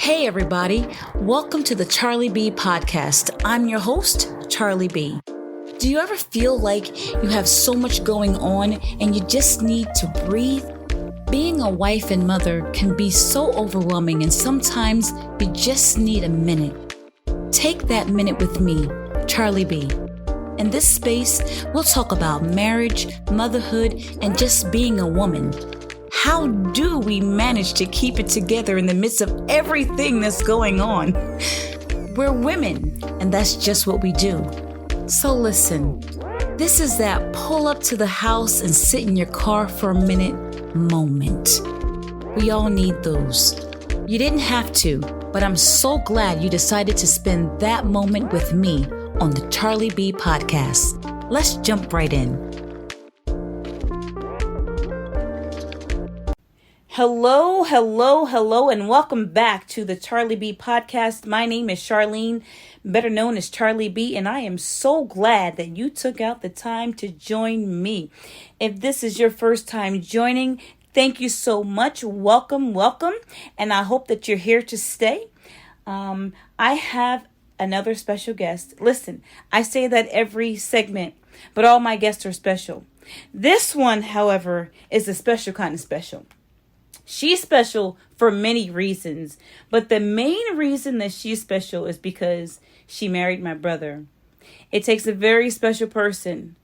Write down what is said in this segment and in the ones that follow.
Hey everybody, welcome to the CharlieB Podcast. I'm your host, CharlieB. Do you ever feel like you have so much going on and you just need to breathe? Being a wife and mother can be so overwhelming, and sometimes you just need a minute. Take that minute with me, CharlieB. In this space, we'll talk about marriage, motherhood, and just being a woman. How do we manage to keep it together in the midst of everything that's going on? We're women, and that's just what we do. So listen, this is that pull up to the house and sit in your car for a minute moment. We all need those. You didn't have to, but I'm so glad you decided to spend that moment with me on the CharlieB Podcast. Let's jump right in. Hello, and welcome back to the CharlieB Podcast. My name is Charlene, better known as CharlieB, and I am so glad that you took out the time to join me. If this is your first time joining, thank you so much. Welcome, and I hope that you're here to stay. I have another special guest. Listen, I say that every segment, but all my guests are special. This one, however, is a special kind of special. She's special for many reasons, but the main reason that she's special is because she married my brother. It takes a very special person,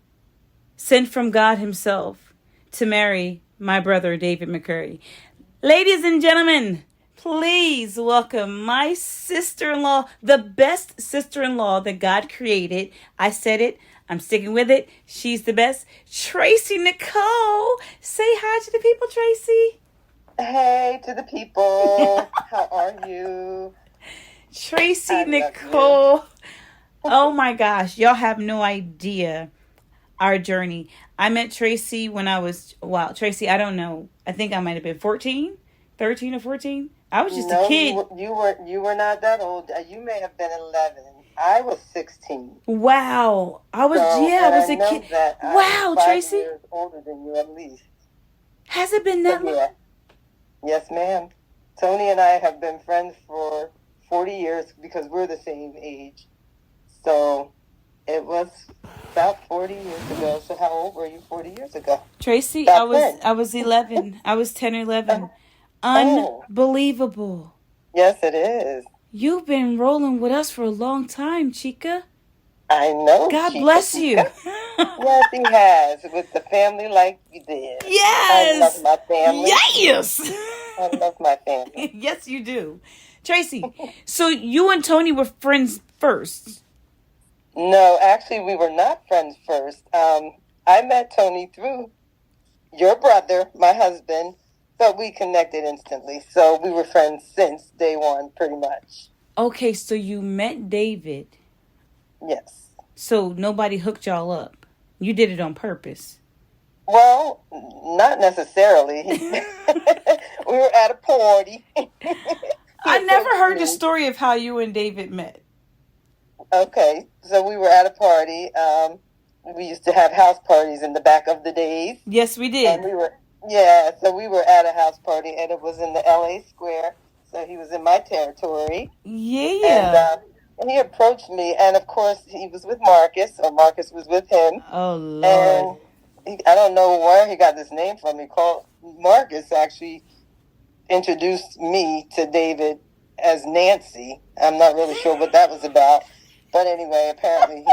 sent from God himself, to marry my brother, David McCurry. Ladies and gentlemen, please welcome my sister-in-law, the best sister-in-law that God created. I said it. I'm sticking with it. She's the best. Tracey Nicole. Say hi to the people, Tracey. Hey to the people. How are you? Tracey Nicole. Oh my gosh. Y'all have no idea our journey. I met Tracey when I was, Tracey, I don't know. I think I might have been 13 or 14. I was just a kid. You were not that old. You may have been 11. I was 16. Wow. I was a kid. Wow, Tracey. 5 years older than you at least. Has it been that long? Yeah. Yes, ma'am. Tony and I have been friends for 40 years because we're the same age. So it was about 40 years ago. So how old were you 40 years ago? Tracey, I was 11. I was 10 or 11. Unbelievable. Yes, it is. You've been rolling with us for a long time, Chica. I know. God bless you. Yes, he has. With the family like you did. Yes. I love my family. Yes. I love my family. Yes, you do. Tracey, so you and Tony were friends first? No, actually, we were not friends first. I met Tony through your brother, my husband, but we connected instantly. So we were friends since day one, pretty much. Okay, so you met David. Yes. So nobody hooked y'all up. You did it on purpose. Well, not necessarily. We were at a party. I never heard the story of how you and David met. Okay, so we were at a party. We used to have house parties in the back of the days. Yes, we did. And so we were at a house party, and it was in the LA Square. So he was in my territory. Yeah. And he approached me, and of course, he was with Marcus, or Marcus was with him. Oh, Lord. And I don't know where he got this name from. He called Marcus, actually introduced me to David as Nancy. I'm not really sure what that was about. But anyway, apparently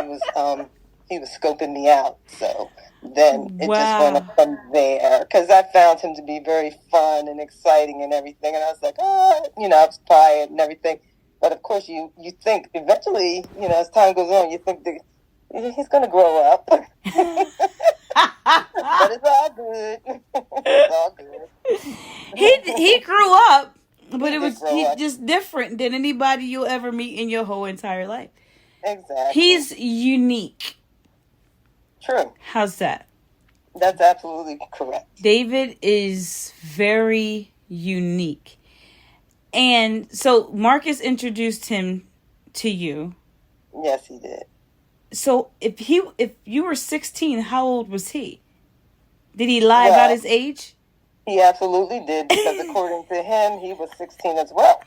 he was scoping me out. So then it just went up from there. Because I found him to be very fun and exciting and everything. And I was like, I was quiet and everything. But of course, you think eventually, as time goes on, you think that he's going to grow up. But it's all good. It's all good. He grew up, but he's just different than anybody you'll ever meet in your whole entire life. Exactly. He's unique. True. How's that? That's absolutely correct. David is very unique. And so Marcus introduced him to you. Yes, he did. So if you were 16, how old was he? Did he lie about his age? He absolutely did, because according to him, he was 16 as well.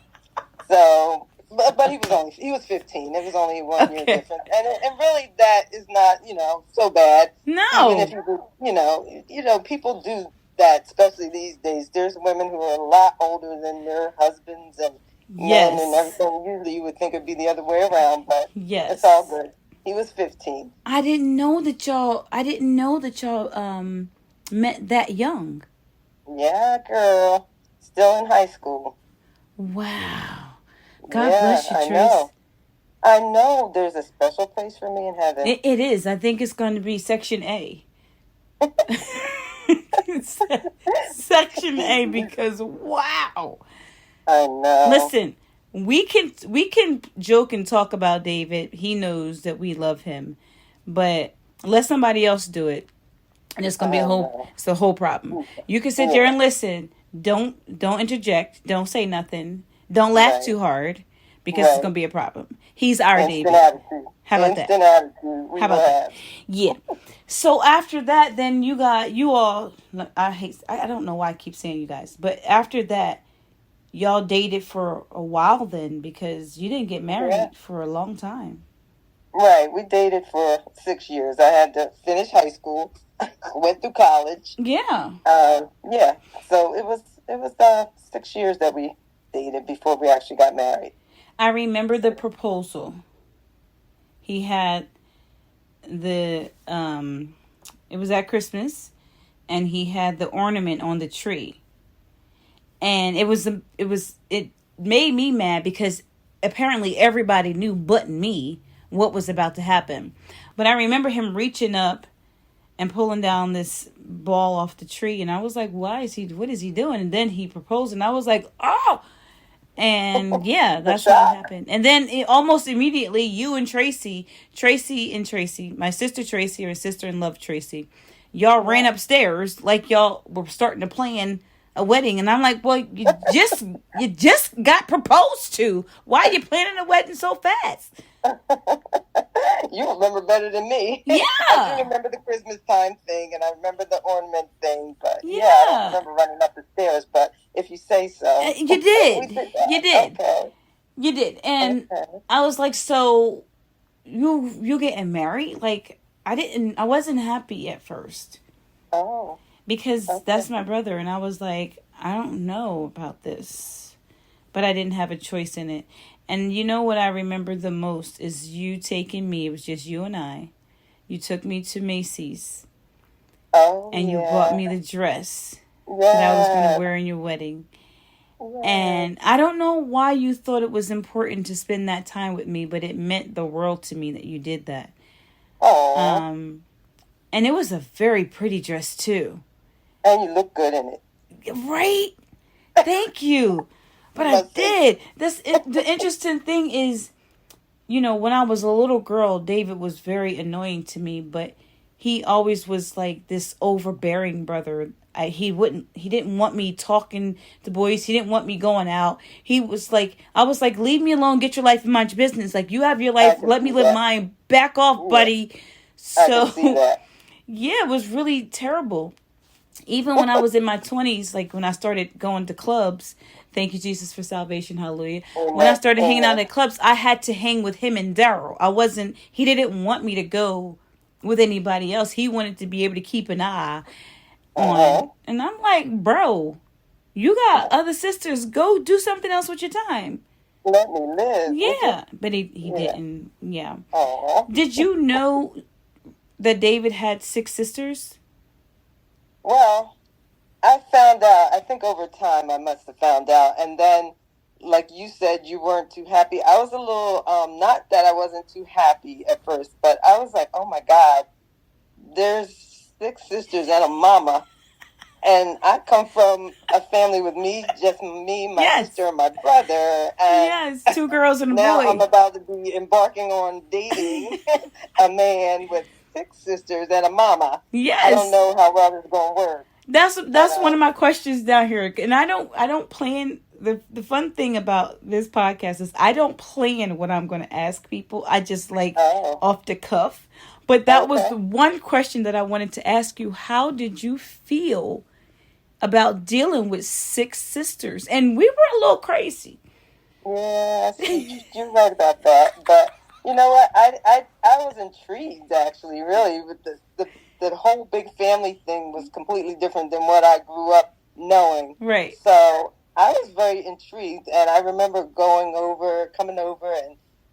So, but he was 15. It was only 1 year difference, and really that is not so bad. No, even if people do that, especially these days. There's women who are a lot older than their husbands and men and everything. Usually, you would think it'd be the other way around, but it's all good. He was 15. I didn't know that y'all met that young. Yeah, girl. Still in high school. Wow. God bless you, Trace. I know there's a special place for me in heaven. It is. I think it's going to be Section A. Section A, because wow. I know. Listen, we can joke and talk about David. He knows that we love him, but let somebody else do it, and it's gonna be it's the whole problem. You can sit there and listen. Don't interject. Don't say nothing. Don't laugh too hard, because it's gonna be a problem. He's our David. How about that? How about that? Yeah. So after that, then you all. I don't know why I keep saying you guys, but after that, y'all dated for a while then, because you didn't get married for a long time. Right. We dated for 6 years. I had to finish high school, went through college. Yeah. Yeah. So it was 6 years that we dated before we actually got married. I remember the proposal. He had it was at Christmas, and he had the ornament on the tree. And it made me mad, because apparently everybody knew but me what was about to happen. But I remember him reaching up and pulling down this ball off the tree, and I was like, what is he doing? And then he proposed, and I was like, oh. And yeah, that's how it happened. And then almost immediately, you and Tracy, my sister Tracy, or sister-in-law Tracy, y'all ran upstairs like y'all were starting to plan a wedding. And I'm like, well, you just got proposed to. Why are you planning a wedding so fast? You remember better than me. Yeah. I do remember the Christmas time thing, and I remember the ornament thing, but I don't remember running up the stairs, but if you say so. You did. You did. Okay. You did. And I was like, so you getting married? Like, I wasn't happy at first. Oh. Because that's my brother, and I was like, I don't know about this. But I didn't have a choice in it. And you know what I remember the most is you taking me. It was just you and I. You took me to Macy's. Oh, and you bought me the dress that I was going to wear in your wedding. Yeah. And I don't know why you thought it was important to spend that time with me, but it meant the world to me that you did that. Oh. And it was a very pretty dress, too. And you look good in it. Right? Thank you. But I did. The interesting thing is, when I was a little girl, David was very annoying to me, but he always was like this overbearing brother. He didn't want me talking to boys. He didn't want me going out. I was like, leave me alone, get your life and mind your business. Like, you have your life, let me live mine. Back off, buddy. So, yeah, it was really terrible. Even when I was in my 20s, like when I started going to clubs, thank you, Jesus, for salvation, hallelujah. When I started hanging out at clubs, I had to hang with him and Daryl. He didn't want me to go with anybody else. He wanted to be able to keep an eye on. And I'm like, bro, you got other sisters. Go do something else with your time. Let me live. Yeah, but he didn't. Yeah. Did you know that David had 6 sisters? Well, I found out, I think over time I must have found out. And then, like you said, you weren't too happy. I was a little, not that I wasn't too happy at first, but I was like, oh my God, there's 6 sisters and a mama. And I come from a family with just me, my sister, and my brother. And 2 girls and a boy. Now I'm about to be embarking on dating a man with 6 sisters and a mama. Yes. I don't know how well this is going to work. That's one of my questions down here. And I don't plan. The fun thing about this podcast is I don't plan what I'm going to ask people. I just off the cuff. But that was the one question that I wanted to ask you. How did you feel about dealing with 6 sisters? And we were a little crazy. Yeah, you're right about that. But you know what? I was intrigued, actually, really, with the whole big family thing was completely different than what I grew up knowing. Right. So I was very intrigued, and I remember coming over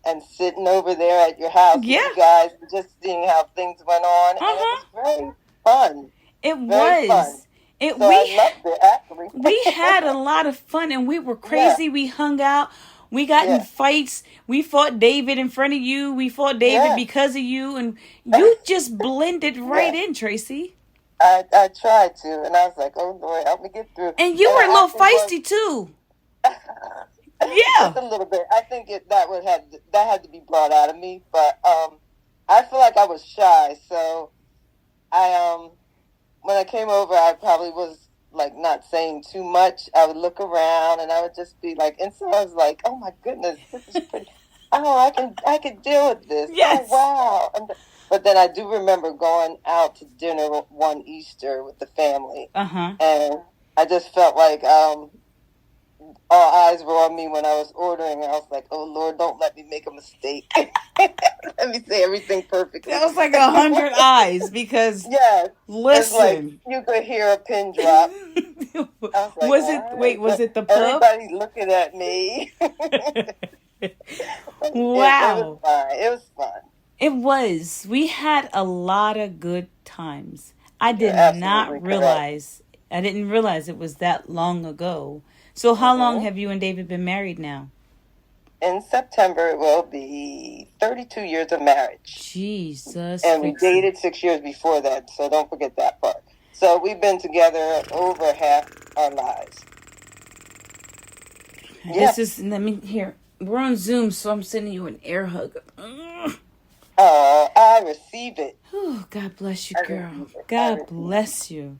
and sitting over there at your house with you guys and just seeing how things went on, and it was very fun. It very was. Fun. I loved it, actually. We had a lot of fun, and we were crazy. Yeah. We hung out. We got in fights. We fought David in front of you. We fought David because of you, and you just blended right in, Tracy. I tried to, and I was like, "Oh Lord, help me get through." And you were a little feisty too. Yeah, just a little bit. I think that had to be brought out of me, but I feel like I was shy, so when I came over, I probably was like not saying too much. I would look around, and I would just be like, and so I was like, "Oh my goodness, this is pretty. Oh, I can deal with this. Yes. Oh wow." But then I do remember going out to dinner one Easter with the family, and I just felt like all eyes were on me when I was ordering. I was like, "Oh Lord, don't let me make a mistake. Let me say everything perfectly." That was like 100 eyes because listen, like you could hear a pin drop. Was it the pub? Everybody looking at me. Wow, it was fun. It was. We had a lot of good times. I didn't realize it was that long ago. So how long have you and David been married now? In September, it will be 32 years of marriage. Jesus. And we dated 6 years before that, so don't forget that part. So we've been together over half our lives. We're on Zoom, so I'm sending you an air hug. Oh, I receive it. Oh, God bless you, girl. God bless you.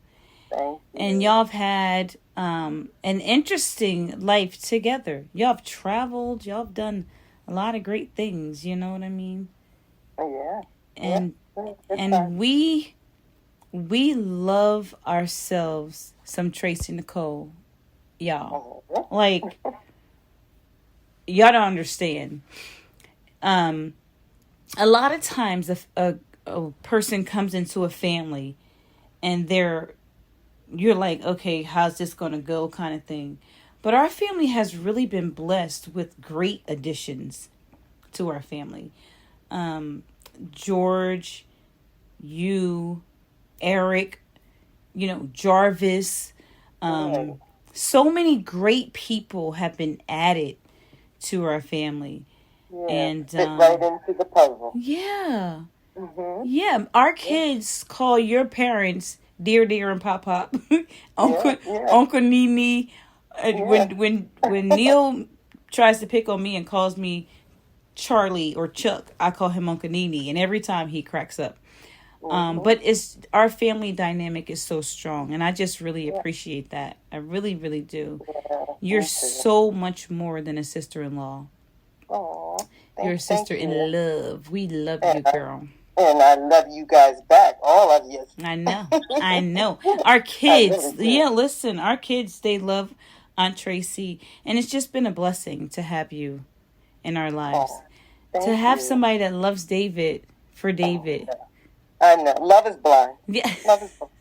Thank you. And y'all have had an interesting life together. Y'all have traveled. Y'all have done a lot of great things. You know what I mean? Oh, yeah. And we love ourselves some Tracey Nicole, y'all. Like, y'all don't understand. A lot of times a person comes into a family and you're like, okay, how's this going to go kind of thing. But our family has really been blessed with great additions to our family. George, you, Eric, Jarvis. So many great people have been added to our family. Yeah, and fit right into the puzzle. Yeah. Mm-hmm. Yeah. Our kids call your parents dear and pop, Uncle Nene. When Neil tries to pick on me and calls me Charlie or Chuck, I call him Uncle Nene, and every time he cracks up. But our family dynamic is so strong, and I just really appreciate that. I really, really do. You're so much more than a sister-in-law. Oh, you're a sister in love. We love you, girl. And I love you guys back, all of you. I know. Our kids, listen, our kids, they love Aunt Tracy, and it's just been a blessing to have you in our lives. To have somebody that loves David for David. I know. Love is blind. Yeah. Love is blind.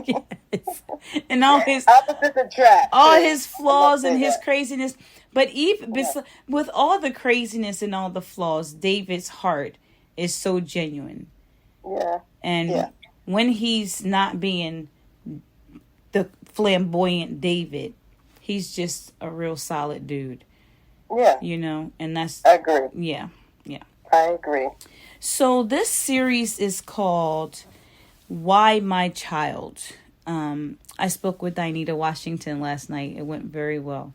Yes. And all his opposites attract. All his flaws and his craziness. But even with all the craziness and all the flaws, David's heart is so genuine. Yeah. And when he's not being the flamboyant David, he's just a real solid dude. Yeah. And that's... I agree. Yeah. I agree. So this series is called Why My Child? I spoke with Dinita Washington last night. It went very well.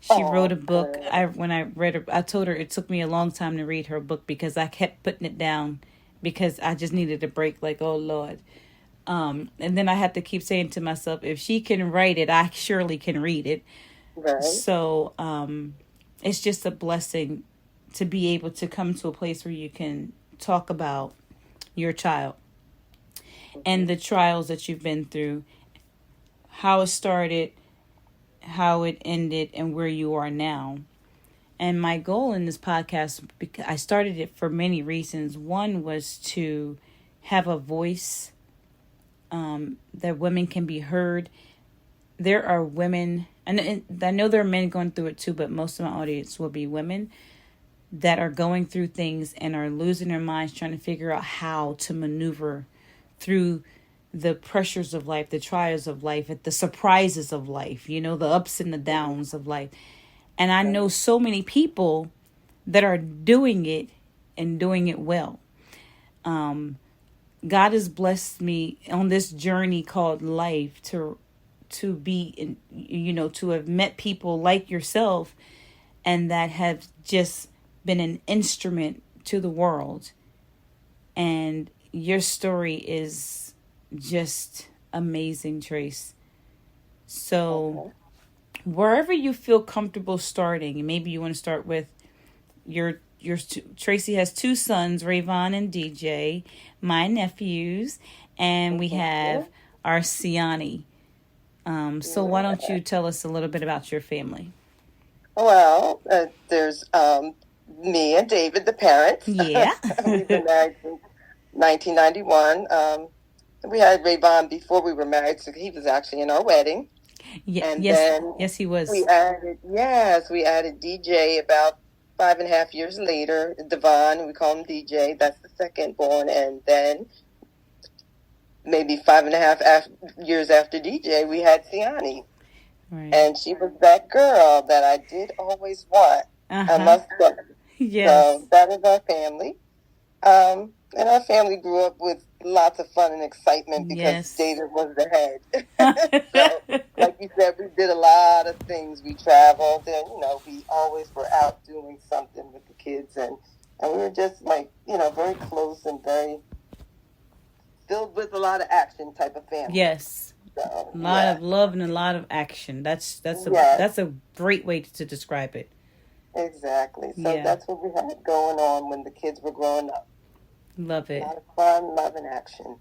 She wrote a book. When I read her, I told her it took me a long time to read her book because I kept putting it down because I just needed a break. Like, oh Lord. And then I had to keep saying to myself, if she can write it, I surely can read it. Right. So it's just a blessing to be able to come to a place where you can talk about your child and the trials that you've been through, how it started, how it ended, and where you are now. And my goal in this podcast, because I started it for many reasons. One was to have a voice, that women can be heard. There are women, and I know there are men going through it too, but most of my audience will be women that are going through things and are losing their minds trying to figure out how to maneuver through the pressures of life, the trials of life, the surprises of life, the ups and the downs of life. And I know so many people that are doing it and doing it well. God has blessed me on this journey called life to be, to have met people like yourself and that have just been an instrument to the world. And your story is just amazing, Trace. So wherever you feel comfortable starting, maybe you want to start with your Tracy has 2 sons, Rayvon and DJ, my nephews, and we have our Siani. So why don't you tell us a little bit about your family? Well, there's me and David, the parents. Yeah. We've been married since 1991. We had Rayvon before we were married, so he was actually in our wedding. Yeah, and yes, he was. We added DJ about 5.5 years later, Devon, we call him DJ, that's the second born, and then maybe 5.5 years after DJ, we had Siani. Right. And she was that girl that I did always want. I must say. Yes. So that is our family. And our family grew up with lots of fun and excitement because David was the head. So, like you said, we did a lot of things. We traveled and, we always were out doing something with the kids. And we were just very close and very filled with a lot of action type of family. Yes. So, a lot of love and a lot of action. That's a great way to describe it. Exactly. So that's what we had going on when the kids were growing up. Love it. A lot of fun, love, and action.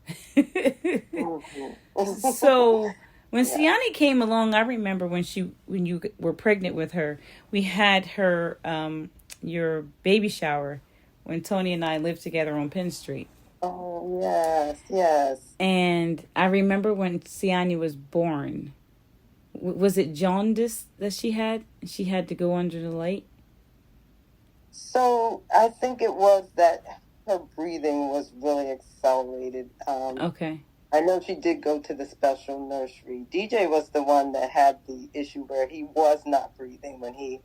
So when Siani came along, I remember when you were pregnant with her, we had her your baby shower when Tony and I lived together on Penn Street. Oh, yes. And I remember when Siani was born. Was it jaundice that she had? She had to go under the light? So I think it was that her breathing was really accelerated. Okay. I know she did go to the special nursery. DJ was the one that had the issue where he was not breathing when he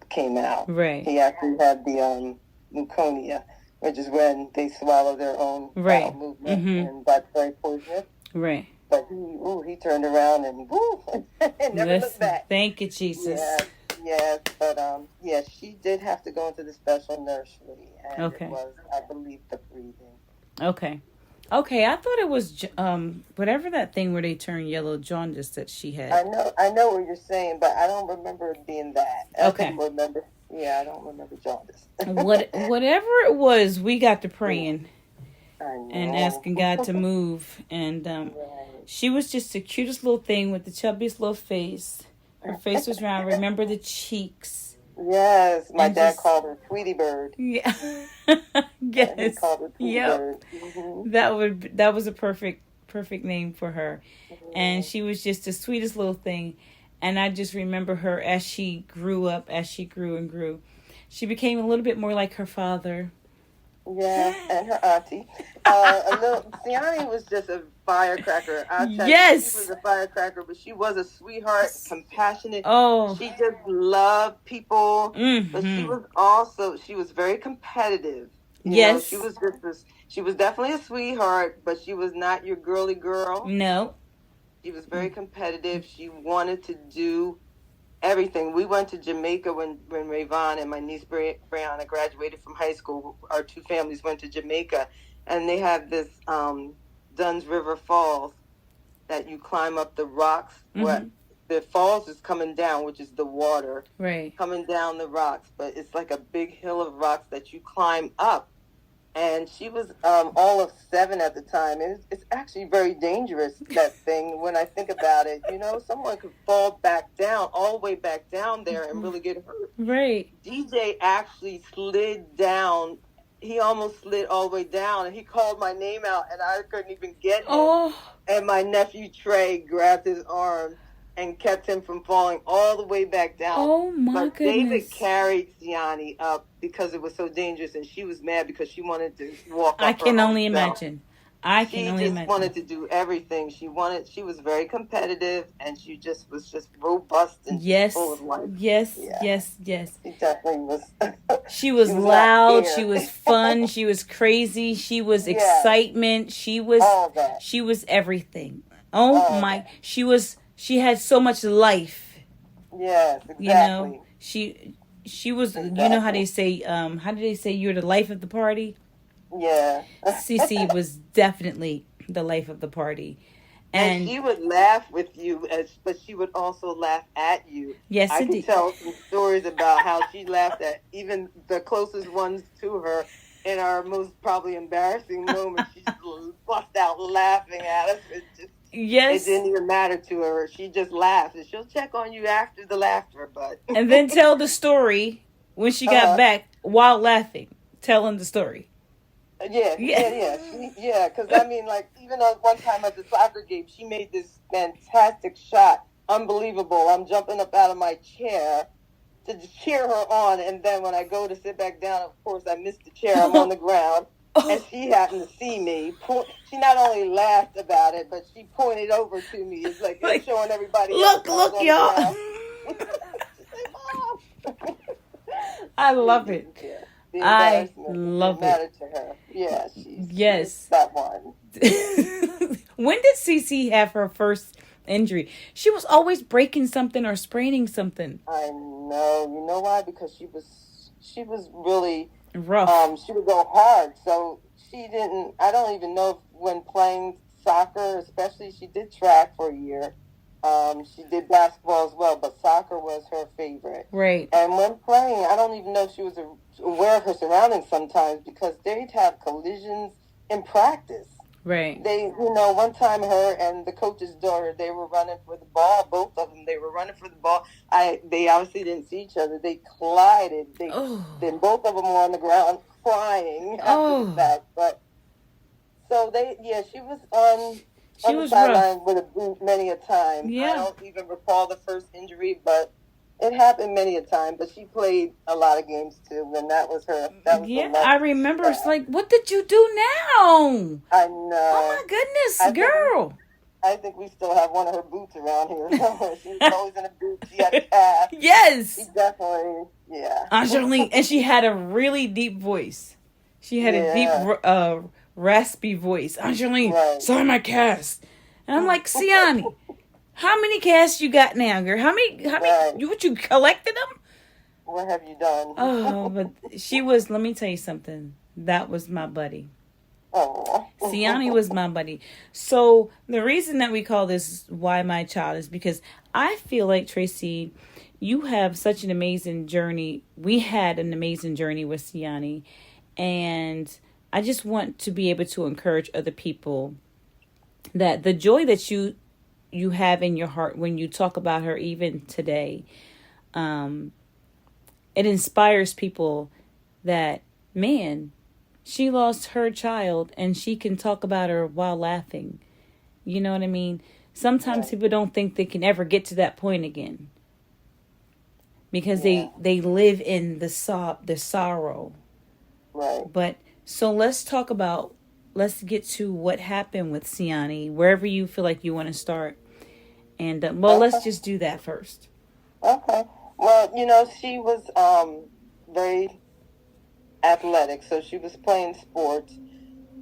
came out. He actually had the pneumonia, which is when they swallow their own bowel movement, and that's very poisonous. But he turned around and never looked back. Thank you, Jesus. Yes, but she did have to go into the special nursery, and it was, I believe, the breathing. Okay, I thought it was whatever that thing where they turn yellow, jaundice that she had. I know what you're saying, but I don't remember it being that. I don't remember jaundice. Whatever it was, we got to praying and asking God to move, and she was just the cutest little thing with the chubbiest little face. Her face was round. Remember the cheeks. Yes, my dad called her Tweety Bird. Yeah. Yes. He called her Tweety Bird. Mm-hmm. That was a perfect name for her. Mm-hmm. And she was just the sweetest little thing. And I just remember her as she grew up, as she grew and grew. She became a little bit more like her father. Yeah, and her auntie. Siani was just a firecracker. Yes. She was a firecracker, but she was a sweetheart, compassionate. Oh. She just loved people. Mm-hmm. But she was very competitive. Yes. She was definitely a sweetheart, but she was not your girly girl. No. She was very competitive. She wanted to do everything. We went to Jamaica when Rayvon and my niece Brianna graduated from high school. Our two families went to Jamaica, and they have this Dunn's River Falls that you climb up the rocks. Mm-hmm. The falls is coming down, which is the water coming down the rocks, but it's like a big hill of rocks that you climb up, And she was all of 7 at the time. It's actually very dangerous, that thing, when I think about it. You know, someone could fall back down, all the way back down there, and really get hurt. Right. DJ actually slid down. He almost slid all the way down, and he called my name out, and I couldn't even get him. Oh. And my nephew Trey grabbed his arm and kept him from falling all the way back down. Oh, my goodness. David carried Siani up because it was so dangerous, and she was mad because she wanted to walk up. I can only imagine. She wanted to do everything. She was very competitive, and she just was robust and full of life. Yes. She definitely was. She was loud. She was fun. She was crazy. She was excitement. She was all that. She was everything. Oh my! She had so much life. Yes, exactly. You know, she was. Exactly. You know how they say? How do they say you're the life of the party? Yeah. Cece was definitely the life of the party. And she would laugh with you, but she would also laugh at you. Yes, I can tell some stories about how she laughed at even the closest ones to her. In our most probably embarrassing moments, she just bust out laughing at us. It didn't even matter to her. She just laughed, and she'll check on you after the laughter, but and then tell the story when she got back while laughing, telling the story. Yeah. Because I mean, like, even one time at the soccer game, she made this fantastic shot, unbelievable. I'm jumping up out of my chair to cheer her on, and then when I go to sit back down, of course, I missed the chair. I'm on the ground, and she happened to see me. She not only laughed about it, but she pointed over to me. It's like showing everybody. Look, y'all. Mom. I love it. Yeah. I love it. To her. Yeah, she's that one. When did Cece have her first injury? She was always breaking something or spraining something. I know. You know why? Because she was really rough. She would go hard, so she didn't. I don't even know if when playing soccer, especially, she did track for a year. She did basketball as well, but soccer was her favorite. Right. And when playing, I don't even know if she was aware of her surroundings sometimes, because they'd have collisions in practice. Right. One time her and the coach's daughter, they were running for the ball. Both of them, they were running for the ball. They obviously didn't see each other. They collided. Then both of them were on the ground crying after the fact. But so she was on the sideline with a boot many a time. Yeah. I don't even recall the first injury, but it happened many a time. But she played a lot of games too, and that was her. I remember. It's like, what did you do now? I know. Oh my goodness, girl. I think we still have one of her boots around here somewhere. She was always in a boot. She had a cast. Yes. She definitely, Angeline, and she had a really deep voice. She had a deep, raspy voice. Angeline, sorry, my cast. And I'm like, Siani, how many casts you got now, girl? How many, what, you collected them? What have you done? Oh, but she was, let me tell you something. That was my buddy. Oh. Siani was my buddy. So the reason that we call this Why My Child is because I feel like, Tracey, you have such an amazing journey. We had an amazing journey with Siani. And I just want to be able to encourage other people that the joy that you have in your heart when you talk about her, even today, it inspires people that, man, she lost her child and she can talk about her while laughing. You know what I mean? Sometimes people don't think they can ever get to that point again because they live in the sorrow. Right. But so let's get to what happened with Siani, wherever you feel like you want to start. And, let's just do that first. Okay. Well, she was very athletic, so she was playing sports.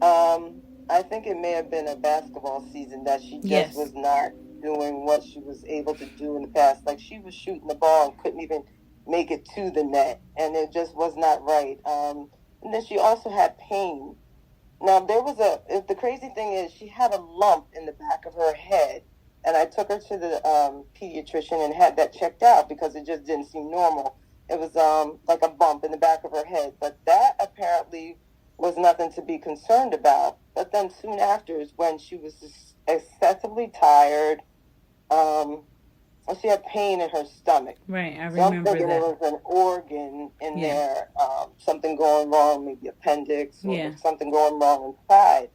I think it may have been a basketball season that she just was not doing what she was able to do in the past. Like, she was shooting the ball and couldn't even make it to the net, and it just was not right. And then she also had pain. Now, the crazy thing is she had a lump in the back of her head, and I took her to the pediatrician and had that checked out because it just didn't seem normal. It was like a bump in the back of her head, but that apparently was nothing to be concerned about. But then soon after is when she was just excessively tired. She had pain in her stomach. Right, I remember so I'm thinking that. There was an organ in there, something going wrong, maybe appendix or something going wrong inside.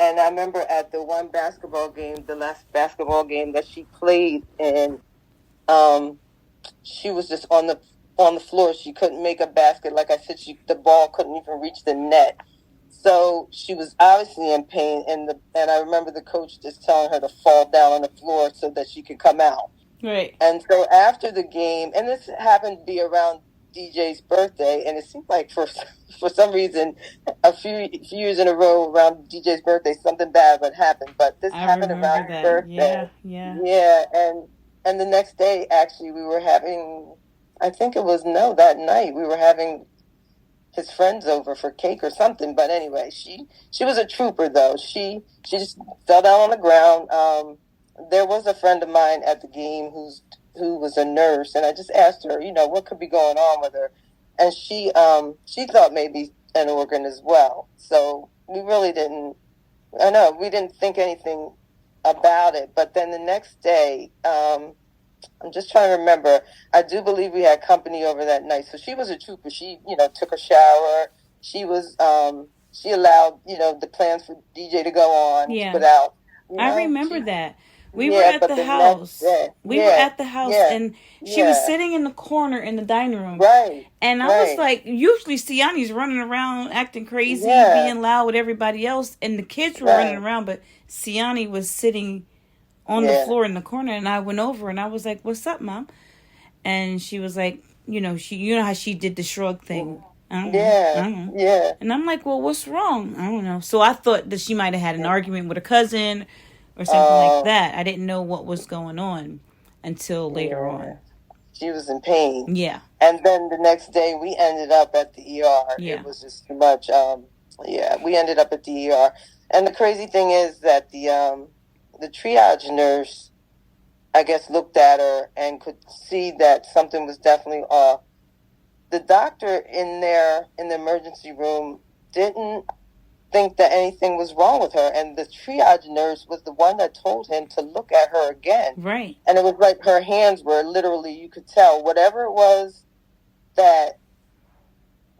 And I remember at the one basketball game, the last basketball game that she played in, she was just on the floor. She couldn't make a basket. Like I said, the ball couldn't even reach the net. So she was obviously in pain. And I remember the coach just telling her to fall down on the floor so that she could come out. Right. And so after the game, and this happened to be around DJ's birthday, and it seemed like for some reason, a few years in a row around DJ's birthday, something bad would happen. But this happened around his birthday. Yeah. And the next day, actually, we were having, that night, we were having his friends over for cake or something. But anyway, she was a trooper, though. She just fell down on the ground. There was a friend of mine at the game who was a nurse, and I just asked her, what could be going on with her, and she thought maybe an organ as well. So we really didn't think anything about it. But then the next day, I'm just trying to remember. I do believe we had company over that night. So she was a trooper. She took a shower. She was she allowed the plans for DJ to go on without. I remember that. We were at the house. We were at the house, and she was sitting in the corner in the dining room. Right. And I was like, usually Siani's running around acting crazy, being loud with everybody else, and the kids were running around, but Siani was sitting on the floor in the corner, and I went over, and I was like, "What's up, Mom?" And she was like, how she did the shrug thing. I don't know. And I'm like, well, what's wrong? I don't know. So I thought that she might have had an argument with a cousin or something like that. I didn't know what was going on until later on. She was in pain. Yeah. And then the next day we ended up at the ER. Yeah. It was just too much. We ended up at the ER. And the crazy thing is that the triage nurse, I guess, looked at her and could see that something was definitely off. The doctor in the emergency room didn't think that anything was wrong with her, and the triage nurse was the one that told him to look at her again. Right. And it was like her hands were literally, you could tell, whatever it was that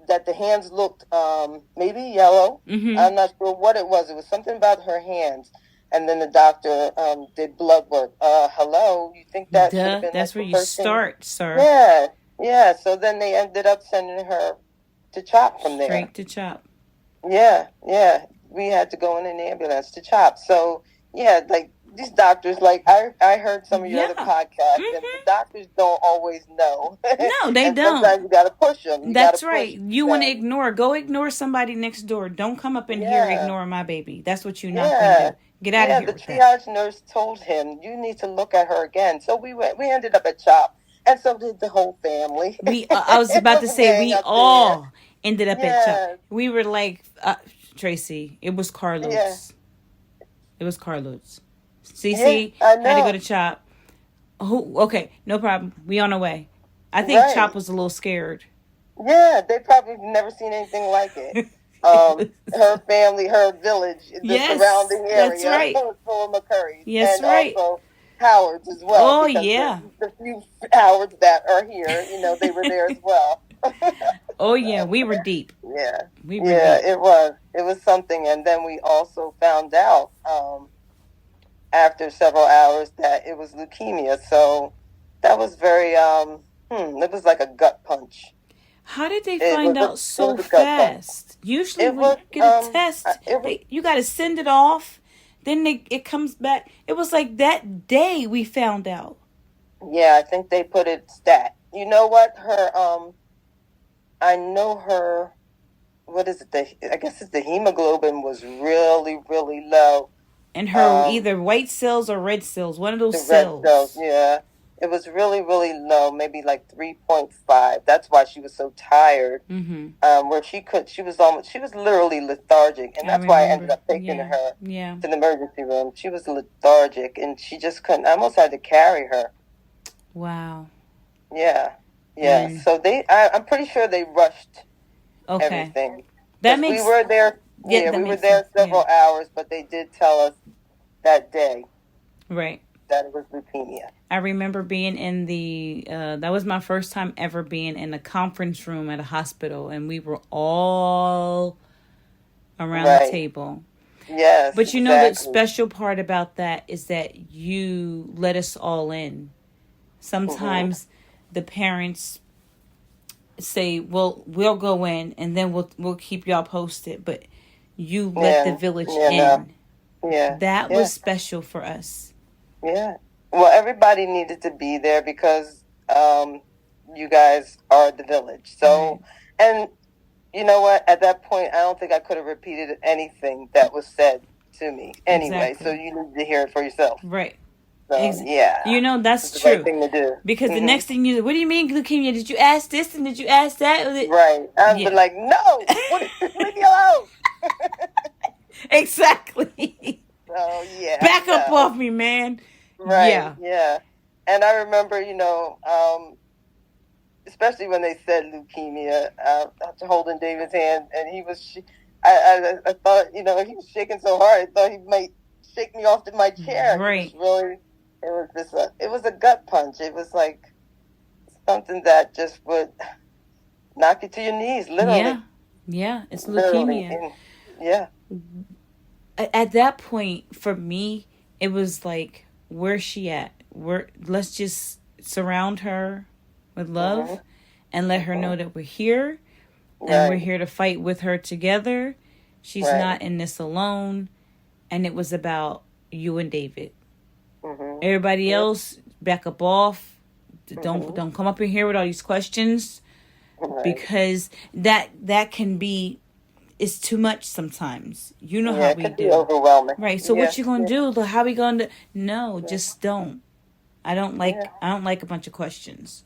the hands looked maybe yellow. Mm-hmm. I'm not sure what it was. It was something about her hands. And then the doctor did blood work. Hello, you think that should have been that's like where you start, sir. Yeah. So then they ended up sending her to CHOP from there. Straight to CHOP. Yeah. We had to go in an ambulance to CHOP. So, like these doctors, like I heard some of your other podcasts, and the doctors don't always know. No, they don't. Sometimes you got to push them. That's right. You want to go ignore somebody next door. Don't come up in here ignoring my baby. That's what you're not going to do. Get out of here. The triage nurse told him, you need to look at her again. So we ended up at CHOP, and so did the whole family. I was about to say, we all ended up at CHOP. We were like, Tracy, it was Carlos. Yeah. It was Carlos. Cece had to go to CHOP. Okay, no problem. We on our way. I think CHOP was a little scared. Yeah, they probably never seen anything like it. Her family, her village, the surrounding area. That's right. Was full of McCurrys. Yes, and right. Also Howards as well. Oh, yeah. The few Howards that are here, they were there as well. Oh, yeah, we were deep. Yeah. We were deep. It was. It was something. And then we also found out after several hours that it was leukemia. So that was very, it was like a gut punch. How did they find out so fast? Usually when you get a test, you got to send it off. Then it comes back. It was like that day we found out. Yeah, I think they put it stat. You know what? I know her, what is it? I guess it's the hemoglobin was really, really low. And her either white cells or red cells, one of those cells. Red cells, yeah. It was really, really low, maybe like 3.5. That's why she was so tired. Mm-hmm. Where she was literally lethargic, and that's why I ended up taking her to the emergency room. She was lethargic, and she just couldn't. I almost had to carry her. Wow. Yeah. So I'm pretty sure they rushed everything. That makes... We were there. Yeah, We were there several hours, but they did tell us that day. Right. That it was leukemia. I remember being in the, that was my first time ever being in a conference room at a hospital, and we were all around the table. Yes, but you know, the special part about that is that you let us all in. Sometimes the parents say, well, we'll go in and then we'll keep y'all posted, but you let the village in. Yeah. That was special for us. Yeah. Well, everybody needed to be there because you guys are the village. So, and you know what? At that point, I don't think I could have repeated anything that was said to me anyway. Exactly. So you need to hear it for yourself. Right. So, yeah. You know, that's the true. Right thing to do. Because the next thing you, what do you mean leukemia? Did you ask this and did you ask that? Right. I'd be like, no, leave me alone. Exactly. So, yeah. Back up off me, man. Right. Yeah. And I remember, you know, especially when they said leukemia, after holding David's hand, and he was, I thought, you know, he was shaking so hard, I thought he might shake me off to my chair. Right. It was a gut punch. It was like something that just would knock you to your knees, literally. Yeah, it's leukemia. At that point, for me, it was like, where's she at? Let's just surround her with love and let her know that we're here and we're here to fight with her together. She's not in this alone. And it was about you and David. Everybody else, back up off. Don't come up in here with all these questions because that can be, it's too much sometimes. You know how we do. Be overwhelming. Right. So what you gonna do? How we gonna do? No, just don't. I don't like a bunch of questions.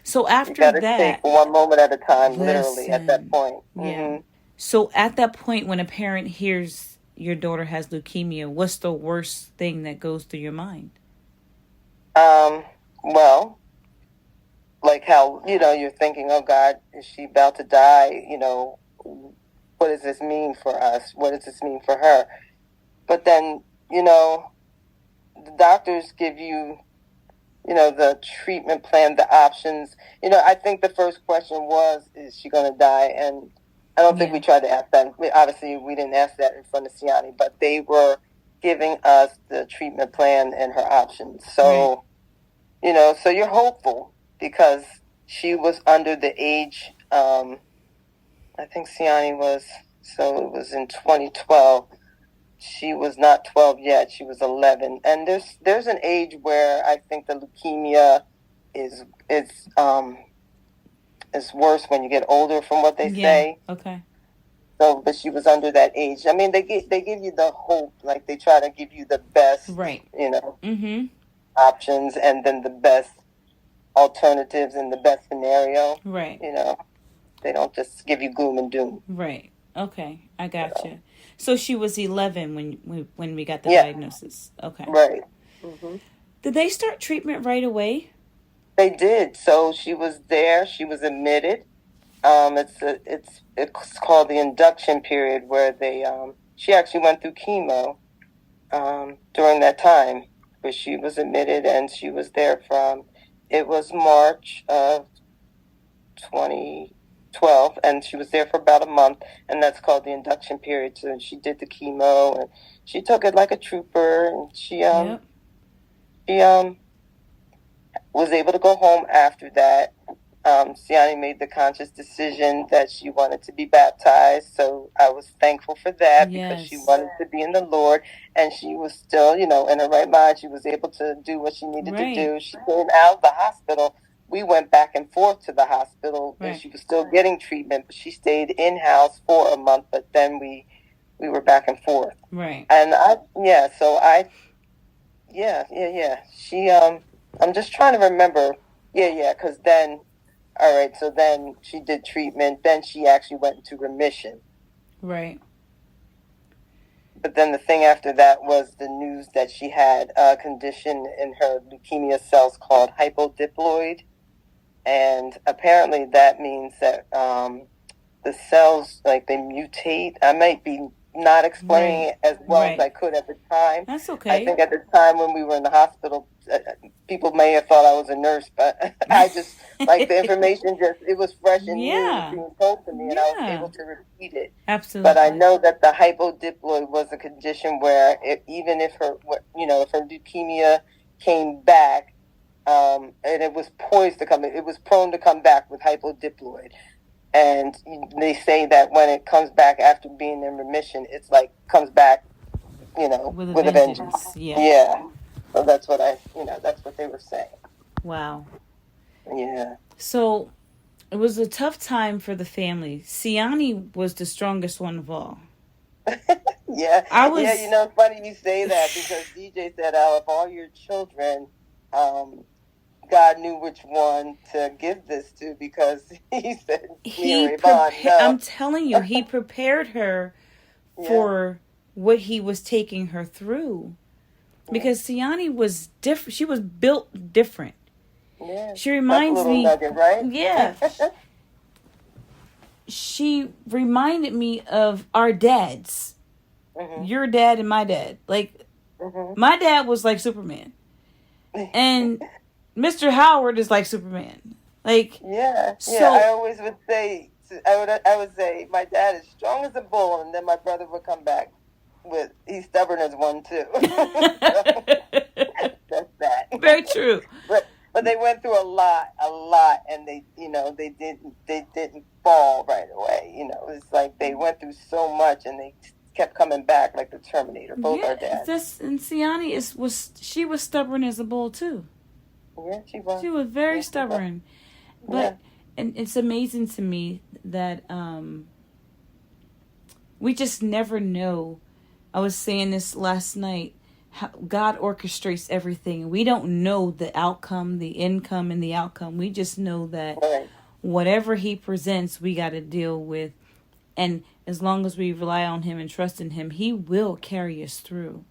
So after you that, take one moment at a time, literally at that point. Yeah. So at that point, when a parent hears your daughter has leukemia, what's the worst thing that goes through your mind? Well, like how, you know, you're thinking, oh God, is she about to die? You know, what does this mean for us? What does this mean for her? But then, you know, the doctors give you, you know, the treatment plan, the options. You know, I think the first question was, is she going to die? And I don't think we tried to ask that. Obviously, we didn't ask that in front of Siani, but they were giving us the treatment plan and her options. So, you know, so you're hopeful because she was under the age, I think Siani was, so it was in 2012. She was not 12 yet. She was 11. And there's an age where I think the leukemia is worse when you get older, from what they say. Okay. So, but she was under that age. I mean, they give you the hope, like they try to give you the best, you know, options, and then the best alternatives in the best scenario. Right. You know, they don't just give you gloom and doom. Right. Okay, I gotcha. So she was 11 when we got the diagnosis. Okay. Right. Did they start treatment right away? They did. So she was there. She was admitted. It's called the induction period, where she actually went through chemo during that time, where she was admitted, and she was there it was March of 2012, and she was there for about a month, and that's called the induction period. So she did the chemo, and she took it like a trooper, and she was able to go home after that. Siani made the conscious decision that she wanted to be baptized, so I was thankful for that because she wanted to be in the Lord, and she was still, you know, in her right mind. She was able to do what she needed to do. She came out of the hospital. We went back and forth to the hospital, and she was still getting treatment, but she stayed in-house for a month, but then we were back and forth. Right. And she, I'm just trying to remember. Because then, all right, so then she did treatment. Then she actually went into remission. Right. But then the thing after that was the news that she had a condition in her leukemia cells called hypodiploid. And apparently that means that the cells, like, they mutate. I might be not explaining it as well as I could at the time. That's okay. I think at the time when we were in the hospital, people may have thought I was a nurse, but I just, like, the information it was fresh and new. It was being told to me, and I was able to repeat it. Absolutely. But I know that the hypodiploid was a condition where even if her leukemia came back, and it was poised to come, it was prone to come back with hypodiploid. And they say that when it comes back after being in remission, it's like comes back, with a vengeance. Yeah. So that's what that's what they were saying. Wow. Yeah. So it was a tough time for the family. Siani was the strongest one of all. Yeah. It's funny you say that, because DJ said, out of all your children, God knew which one to give this to, because he said, I'm telling you, he prepared her for what he was taking her through. Because Siani was different. She was built different. Yeah. She reminds me. Nugget, right? Yeah. She reminded me of our dads. Mm-hmm. Your dad and my dad. Like, my dad was like Superman. And Mr. Howard is like Superman. Like, I always would say, I would say my dad is strong as a bull, and then my brother would come back with, he's stubborn as one too. That's that. Very true. But they went through a lot, and they didn't fall right away. It's like they went through so much, and they kept coming back like the Terminator. Both our dads. And Siani she was stubborn as a bull too. Yeah, she was. She was very stubborn. But and it's amazing to me that we just never know. I was saying this last night. How God orchestrates everything. We don't know the outcome, the income, and the outcome. We just know that whatever He presents, we got to deal with. And as long as we rely on Him and trust in Him, He will carry us through.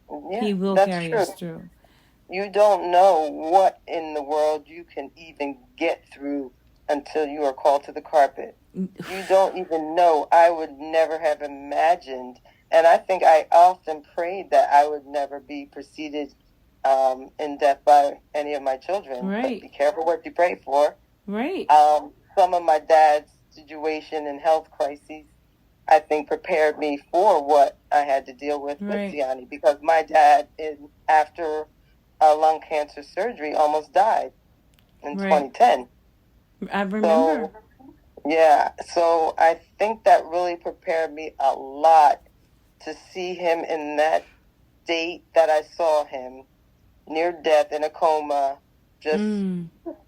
Yeah, He will carry us through. You don't know what in the world you can even get through until you are called to the carpet. You don't even know. I would never have imagined. And I think I often prayed that I would never be preceded in death by any of my children. Right. But be careful what you pray for. Right. Some of my dad's situation and health crises, I think, prepared me for what I had to deal with Siani. Because my dad, after lung cancer surgery, almost died in 2010. I remember. So I think that really prepared me a lot to see him in that state that I saw him, near death, in a coma, just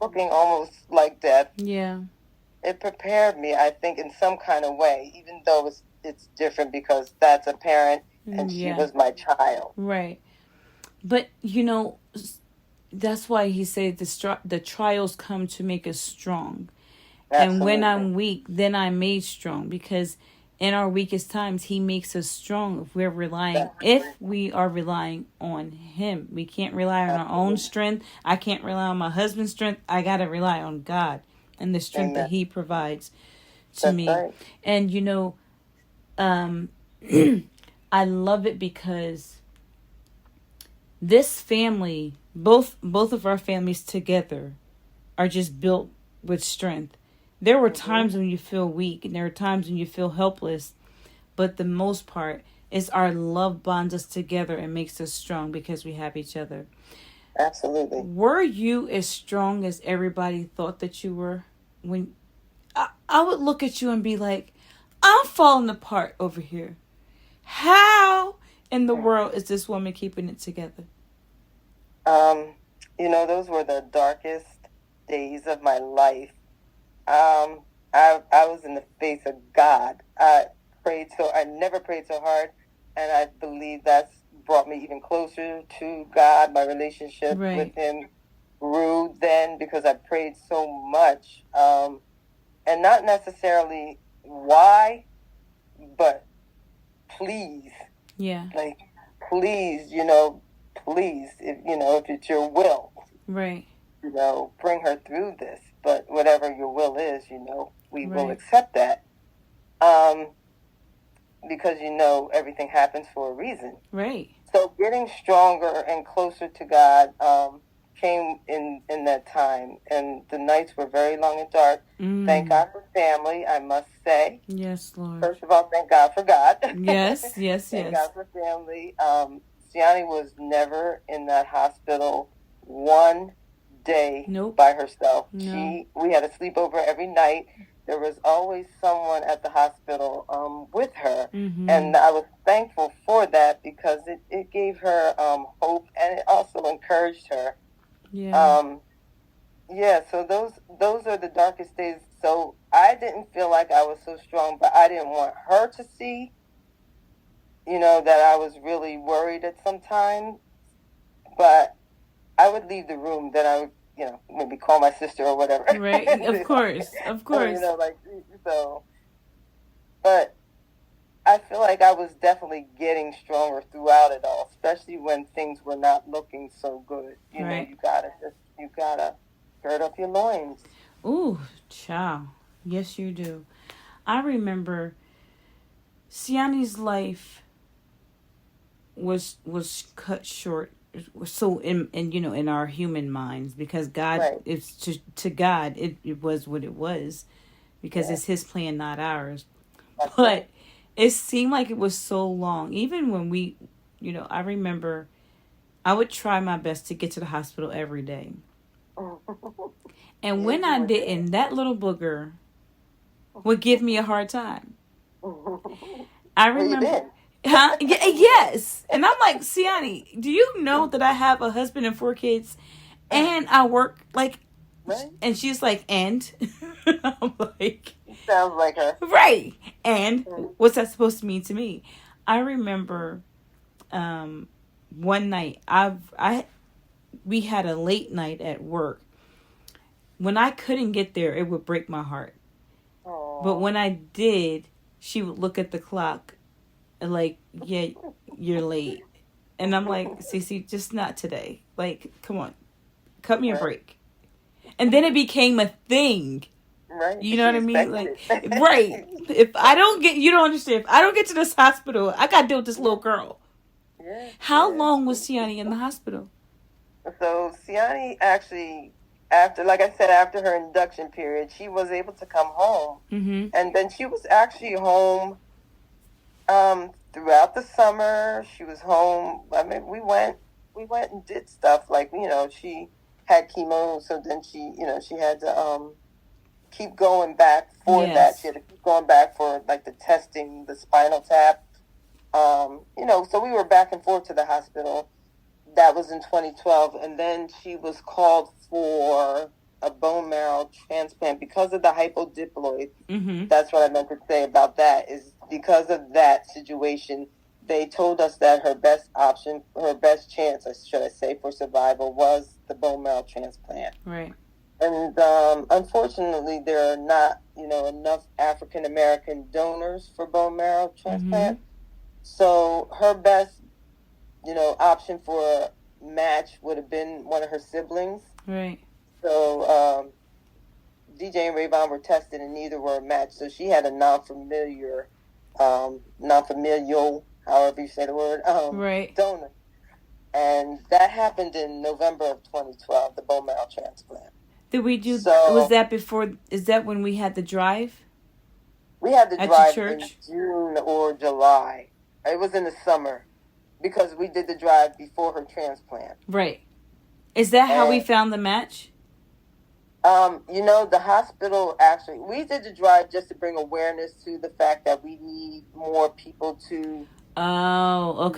looking almost like death. Yeah. It prepared me, I think, in some kind of way, even though it's different because that's a parent and she was my child. Right. But, that's why he said the trials come to make us strong. Absolutely. And when I'm weak, then I'm made strong, because in our weakest times, He makes us strong if we are relying on Him. We can't rely on our own strength. I can't rely on my husband's strength. I got to rely on God and the strength that He provides to me. Right. And, I love it because this family, both of our families together, are just built with strength. There were times when you feel weak, and there are times when you feel helpless, but the most part is our love bonds us together and makes us strong because we have each other. Absolutely. Were you as strong as everybody thought that you were? When I would look at you and be like, I'm falling apart over here. How in the world is this woman keeping it together? Those were the darkest days of my life. I was in the face of God. I never prayed so hard, and I believe that's brought me even closer to God. My relationship with Him grew then because I prayed so much, and not necessarily why, but please, like please, please, if it's your will, bring her through this. But whatever your will is, we will accept that. because everything happens for a reason. Right. So getting stronger and closer to God came in that time, and the nights were very long and dark. Thank God for family, I must say. Yes, Lord. First of all, thank God for God. Yes, yes, Thank yes. God for family. Siani was never in that hospital one day by herself. No. We had a sleepover every night. There was always someone at the hospital with her. And I was thankful for that because it gave her hope, and it also encouraged her. Yeah. So those are the darkest days. So I didn't feel like I was so strong, but I didn't want her to see, that I was really worried at some time. But I would leave the room. Then I would, maybe call my sister or whatever. Right. Of course. Of course. But I feel like I was definitely getting stronger throughout it all, especially when things were not looking so good. Right. You gotta gird up your loins. Ooh, child. Yes, you do. I remember Siani's life was cut short. So in our human minds, because God, it's to God, it was what it was, because it's His plan, not ours. But it seemed like it was so long. Even when we, I remember I would try my best to get to the hospital every day. And when I didn't, that little booger would give me a hard time. I remember. Huh? Yes. And I'm like, Siani, do you know that I have a husband and 4 kids and I work and she's like, and? I'm like, sounds like her. Right. And what's that supposed to mean to me? I remember one night we had a late night at work. When I couldn't get there, it would break my heart. Aww. But when I did, she would look at the clock and like, yeah, you're late. And I'm like, Cece, just not today. Like, come on, cut me a break. And then it became a thing. Right. You know what I mean? Like, right. If I don't get, you don't understand. If I don't get to this hospital, I got to deal with this little girl. Yeah. How long was Siani in the hospital? So Siani actually, after her induction period, she was able to come home. And then she was actually home throughout the summer. She was home. I mean, we went and did stuff like, she had chemo, so then she had to keep going back for that. She had to keep going back for like the testing, the spinal tap. So we were back and forth to the hospital. That was in 2012, and then she was called for a bone marrow transplant because of the hypodiploid. That's what I meant to say about that, is because of that situation, they told us that her best option, her best chance, should I say, for survival was the bone marrow transplant. Right. And unfortunately, there are not, enough African American donors for bone marrow transplant. So her best, option for a match would have been one of her siblings. Right. So DJ and Rayvon were tested, and neither were a match. So she had a non-familial, however you say the word, donor. And that happened in November of 2012, the bone marrow transplant. Did we do, was that before, is that when we had the drive? We had the at drive your in church? June or July. It was in the summer because we did the drive before her transplant. Right. Is that how we found the match? The hospital actually, we did the drive just to bring awareness to the fact that we need more people to to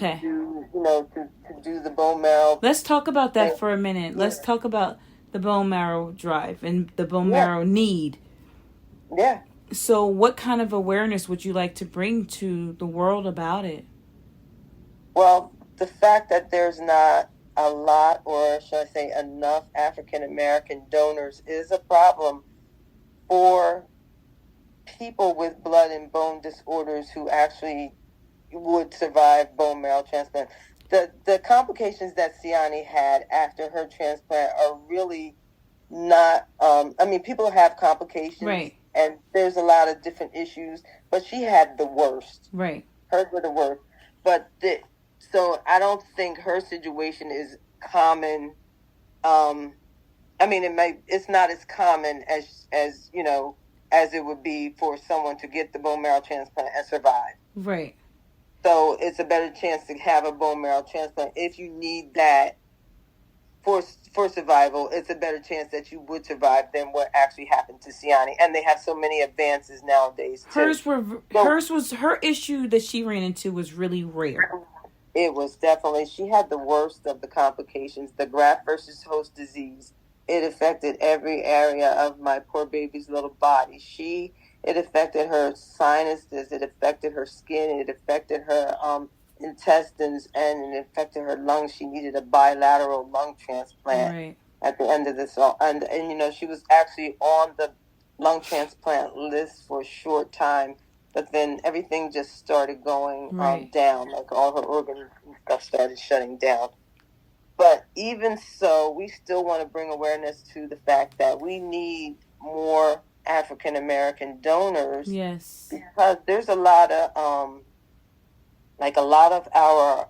do the bone marrow. Let's talk about that for a minute. Let's talk about the bone marrow drive and the bone marrow need. Yeah. So what kind of awareness would you like to bring to the world about it? Well, the fact that there's not a lot, or should I say enough, African American donors is a problem for people with blood and bone disorders who actually would survive bone marrow transplant. The complications that Siani had after her transplant are really not, people have complications. Right. And there's a lot of different issues, but she had the worst. Right. Hers were the worst. But so I don't think her situation is common. I mean, it's not as common as you know, as it would be for someone to get the bone marrow transplant and survive. Right. So it's a better chance to have a bone marrow transplant if you need that for survival. It's a better chance that you would survive than what actually happened to Siani. And they have so many advances nowadays too. Her issue that she ran into was really rare. It was definitely, she had the worst of the complications, the graft versus host disease. It affected every area of my poor baby's little body. It affected her sinuses, it affected her skin, it affected her intestines, and it affected her lungs. She needed a bilateral lung transplant at the end of this. And you know, she was actually on the lung transplant list for a short time, but then everything just started going down, like all her organs and stuff started shutting down. But even so, we still want to bring awareness to the fact that we need more African American donors. Yes. Because there's a lot of our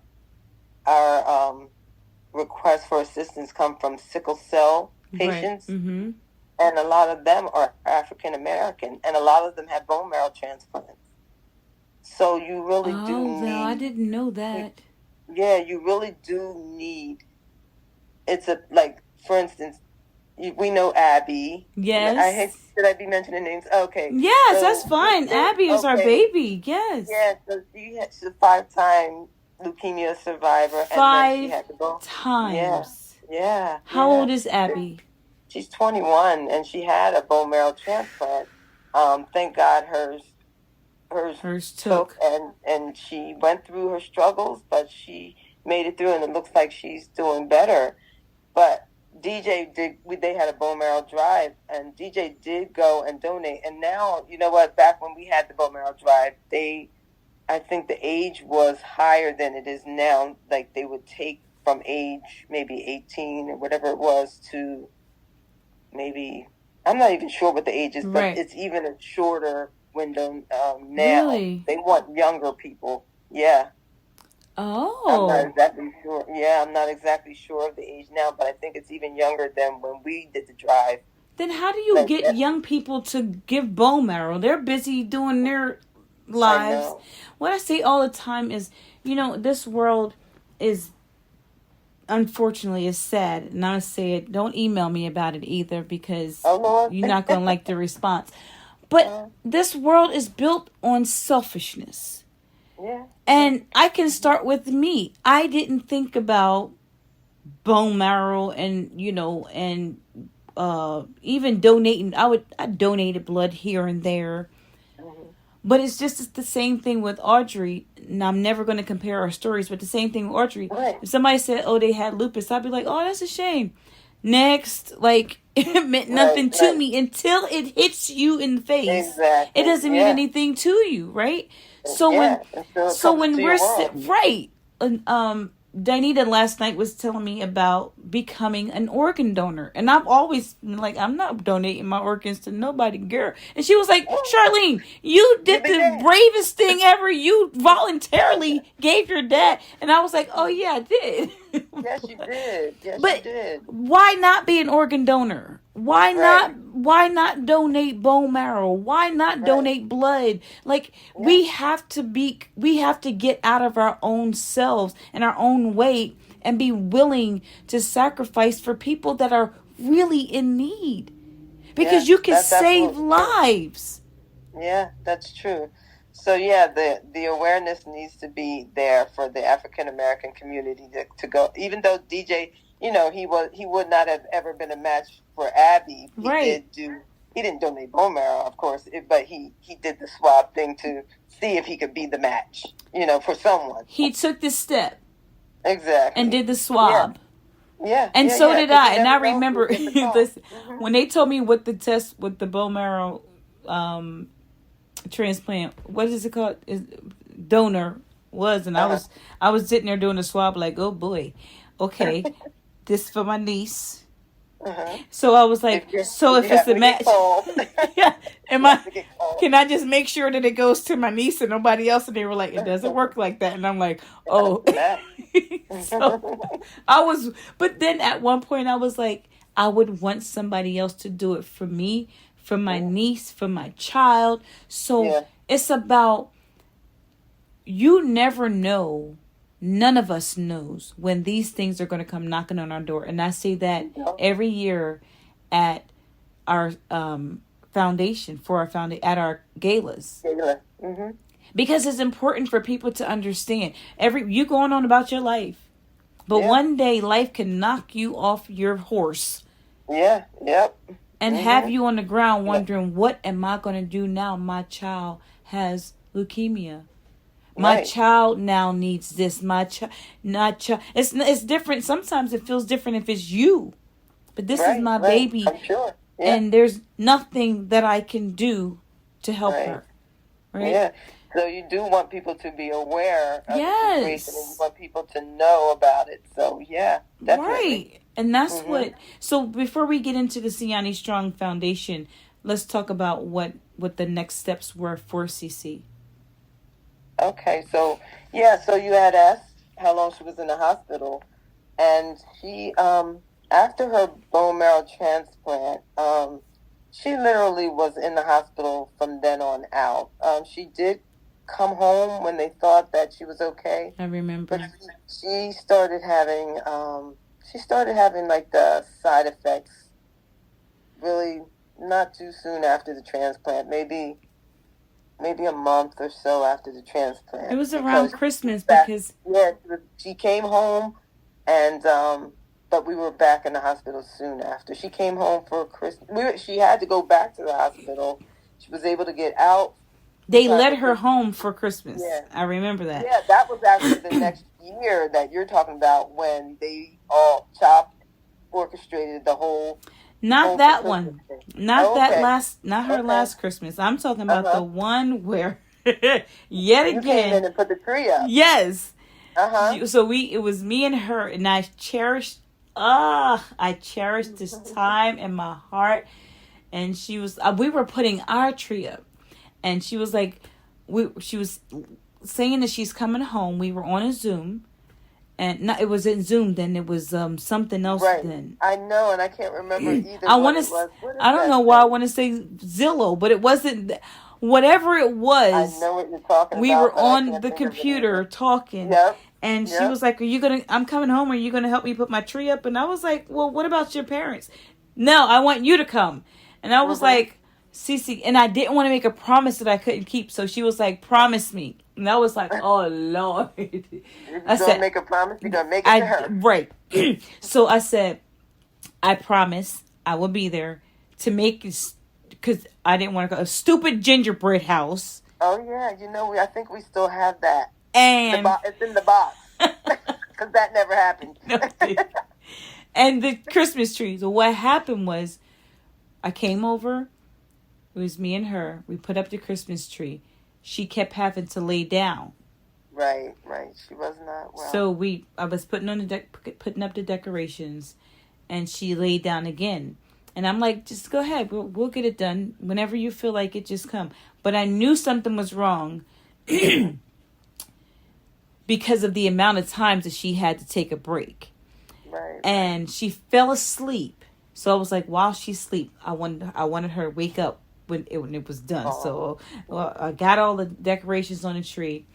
requests for assistance come from sickle cell patients. Right. Mm-hmm. And a lot of them are African American, and a lot of them have bone marrow transplants. So you really do need... Oh, I didn't know that. Yeah, you really do need... for instance, we know Abby. Yes. Should I be mentioning names? Okay. Yes, that's fine. Abby is our baby. Yes. Yeah, so she's a 5-time leukemia survivor. 5 times. Yeah. How old is Abby? She's 21, and she had a bone marrow transplant. Thank God hers took, and she went through her struggles, but she made it through, and it looks like she's doing better. But DJ they had a bone marrow drive, and DJ did go and donate. And now, you know what, back when we had the bone marrow drive, I think the age was higher than it is now. Like, they would take from age maybe 18 or whatever it was to maybe, I'm not even sure what the age is, but it's even a shorter window now. Really? They want younger people. Yeah. Oh. I'm not exactly sure. Yeah, I'm not exactly sure of the age now, but I think it's even younger than when we did the drive. Then how do you get young people to give bone marrow? They're busy doing their lives. What I say all the time is, you know, this world is, unfortunately, is sad. And I say it, don't email me about it either, because you're not going to like the response. But this world is built on selfishness. Yeah. And I can start with me. I didn't think about bone marrow and, you know, and even donating. I donated blood here and there. Mm-hmm. But it's the same thing with Audrey. And I'm never going to compare our stories, but the same thing with Audrey. Right. If somebody said, oh, they had lupus, I'd be like, oh, that's a shame. Next, like, it meant nothing to me until it hits you in the face. Exactly. It doesn't mean anything to you, right? So when we're Danita last night was telling me about becoming an organ donor, and I've always been like, I'm not donating my organs to nobody, girl. And she was like, Charlene, you did the bravest thing ever. You voluntarily gave your dad, and I was like, oh yeah, I did. Yes, you did. Yes, but you did. Why not be an organ donor? Why not donate bone marrow? Why not donate blood? Like, we have to get out of our own selves and our own way and be willing to sacrifice for people that are really in need. Because you can save lives. Yeah, that's true. So yeah, the awareness needs to be there for the African American community to go. Even though DJ, you know, he would not have ever been a match for Abby. He didn't donate bone marrow, of course, but he did the swab thing to see if he could be the match, you know, for someone. He took this step. Exactly. And did the swab. Yeah. And so did I. And I remember this, when they told me what the test with the bone marrow transplant, what is it called? Donor was, and I was sitting there doing the swab like, oh boy, okay, this for my niece, So I was like, so if it's a match, yeah, can I just make sure that it goes to my niece and nobody else? And they were like, it doesn't work like that. And I'm like, oh. So but then at one point I was like, I would want somebody else to do it for me, for my niece, for my child. So it's about, you never know. None of us knows when these things are going to come knocking on our door. And I say that every year at our foundation, at our galas. Because it's important for people to understand. You going on about your life. But one day life can knock you off your horse. Yeah, yep. And have you on the ground wondering, what am I going to do now? My child has leukemia. My child now needs this. It's different. Sometimes it feels different if it's you. But this is my baby. I'm sure. Yeah. And there's nothing that I can do to help her. Right? Yeah. So you do want people to be aware of the situation, and you want people to know about it. So, yeah, definitely. Right. And that's what... So before we get into the Siani Strong Foundation, let's talk about what the next steps were for CC. Okay, so you had asked how long she was in the hospital, and she, after her bone marrow transplant, she literally was in the hospital from then on out. She did come home when they thought that she was okay. I remember. But she started having, like the side effects really not too soon after the transplant, maybe a month or so after the transplant. It was around Christmas because... Yeah, she came home, and but we were back in the hospital soon after. She came home for Christmas. She had to go back to the hospital. She was able to get out. They led her home for Christmas. Yeah. I remember that. Yeah, that was actually the next year that you're talking about, when they all orchestrated the whole... Not that one. Not her last Christmas. I'm talking about the one where, yet again, you came in and put the tree up. Yes. So it was me and her, and I cherished this time in my heart. And we were putting our tree up, and she was like, she was saying that she's coming home. We were on a Zoom. And it wasn't Zoom then. It was something else then. I know, and I can't remember either. I don't know why I want to say Zillow, but it wasn't. Whatever it was. I know what you're talking about. We were on the computer talking. Yep. And she was like, I'm coming home. Are you going to help me put my tree up? And I was like, well, what about your parents? No, I want you to come. And I was like, Cece, and I didn't want to make a promise that I couldn't keep. So she was like, promise me. And I was like, oh, Lord. I said, make a promise, you're going to make it to her. Right. So I said, I promise I will be there to make it, because I didn't want to go, a stupid gingerbread house. Oh, yeah. I think we still have that. And it's in the box. Because that never happened. No, and the Christmas trees. So what happened was, I came over. It was me and her. We put up the Christmas tree. She kept having to lay down. Right. She was not well. So I was putting up the decorations, and she laid down again. And I'm like, just go ahead. We'll get it done. Whenever you feel like it, just come. But I knew something was wrong because of the amount of times that she had to take a break. Right. And she fell asleep. So I was like, while she sleep, I wanted her to wake up when it was done. So I got all the decorations on the tree,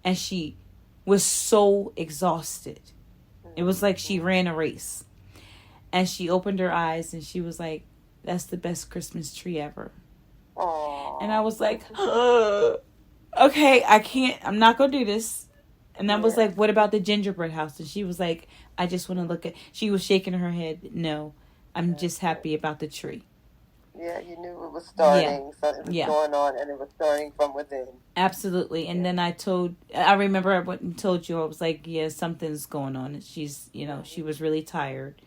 and she was so exhausted. It was like she ran a race. And she opened her eyes, and she was like, that's the best Christmas tree ever. Aww. And I was like, okay, I'm not going to do this. And I was like, what about the gingerbread house? And she was like, I just want to look at... She was shaking her head. No, I'm just happy about the tree. Yeah, you knew it was starting. So it was going on, and it was starting from within. Absolutely. And then I remember I went and told you, I was like, yeah, something's going on. And she's, she was really tired.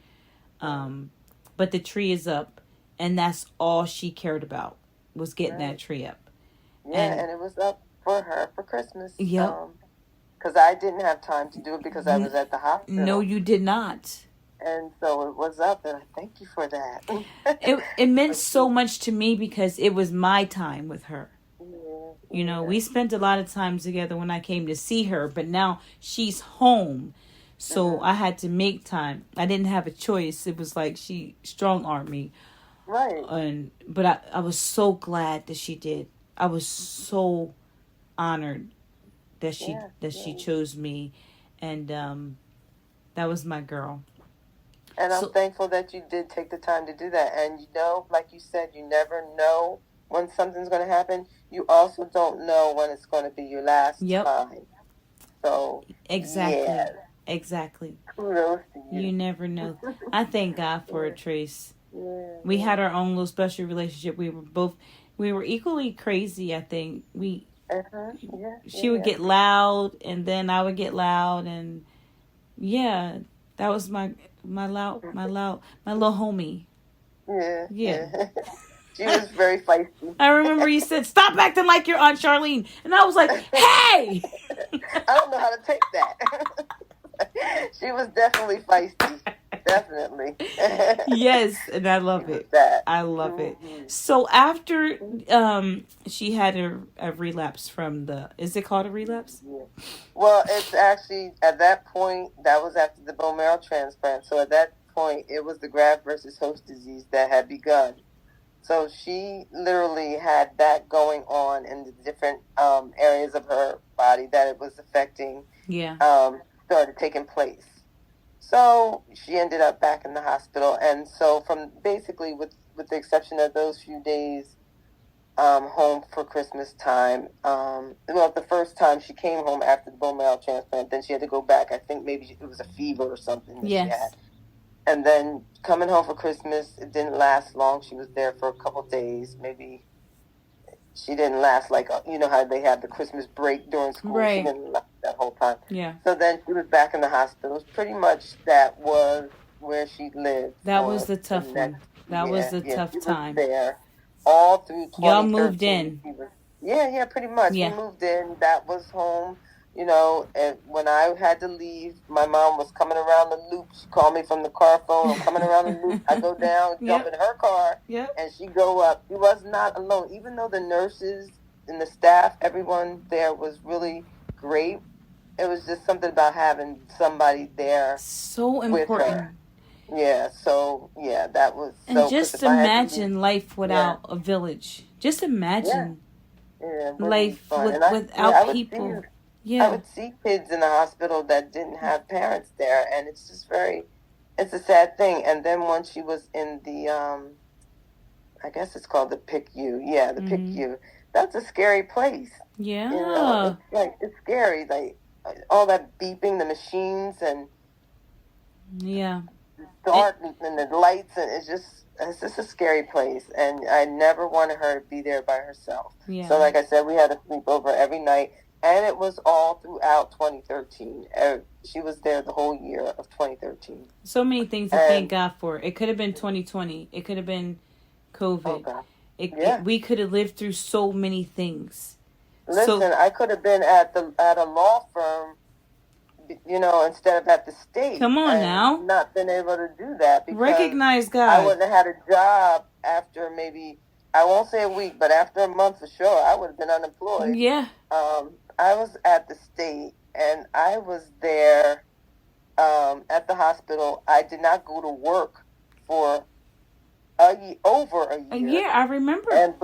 But the tree is up, and that's all she cared about, was getting that tree up. Yeah, and it was up for her for Christmas. Yep. Because I didn't have time to do it because I was at the hospital. No, you did not. And so it was up, and I thank you for that. It meant so much to me because it was my time with her. You know, we spent a lot of time together when I came to see her, but now she's home. So I had to make time. I didn't have a choice. It was like she strong-armed me. Right. But I was so glad that she did. I was so honored that she chose me. And that was my girl. And I'm thankful that you did take the time to do that. And, you know, like you said, you never know when something's going to happen. You also don't know when it's going to be your last time. So, Exactly. Kudos to you. You never know. I thank God for it, Trace. We had our own little special relationship. We were equally crazy, I think. She would get loud, and then I would get loud, and that was my little homie. Yeah. She was very feisty. I remember you said, "Stop acting like your Aunt Charlene," and I was like, "Hey!" I don't know how to take that. She was definitely feisty. Definitely. Yes, and I love it. I love it. So after she had a relapse from is it called a relapse? Yeah. Well, it's actually, at that point, that was after the bone marrow transplant. So at that point, it was the graft versus host disease that had begun. So she literally had that going on in the different areas of her body that it was affecting. Started taking place. So she ended up back in the hospital. And so from basically, with the exception of those few days home for Christmas time, the first time she came home after the bone marrow transplant, then she had to go back. I think maybe it was a fever or something that she had. And then coming home for Christmas, it didn't last long. She was there for a couple of days. Maybe she didn't last you know how they have the Christmas break during school. Right. She didn't last that whole time. Yeah. So then she was back in the hospital. Pretty much that was where she lived. That was the tough one. That was the tough time. There all through 2013. Y'all moved in. Pretty much. Yeah. We moved in. That was home. You know, and when I had to leave, my mom was coming around the loop. She called me from the car phone. I'm coming around the loop. I go down, jump in her car, and she go up. She was not alone. Even though the nurses and the staff, everyone there was really great, it was just something about having somebody there. So important. With her. Yeah, so, that was... And just imagine life without a village. Just imagine life without people. I would see kids in the hospital that didn't have parents there, and it's just it's a sad thing. And then once she was in the, I guess it's called the PICU. Yeah, the PICU. That's a scary place. Yeah. You know, it's scary. Like, all that beeping, the machines, and dark, and the lights, and it's just a scary place. And I never wanted her to be there by herself. Yeah. So like I said, we had to sleep over every night. And it was all throughout 2013. She was there the whole year of 2013. So many things to thank God for. It could have been 2020. It could have been COVID. Oh, God. We could have lived through so many things. Listen, I could have been at a law firm, you know, instead of at the state. Come on now. Not been able to do that because recognize God. I wouldn't have had a job after maybe, I won't say a week, but after a month for sure, I would have been unemployed. Yeah. I was at the state, and I was there at the hospital. I did not go to work for over a year. A year, I remember. And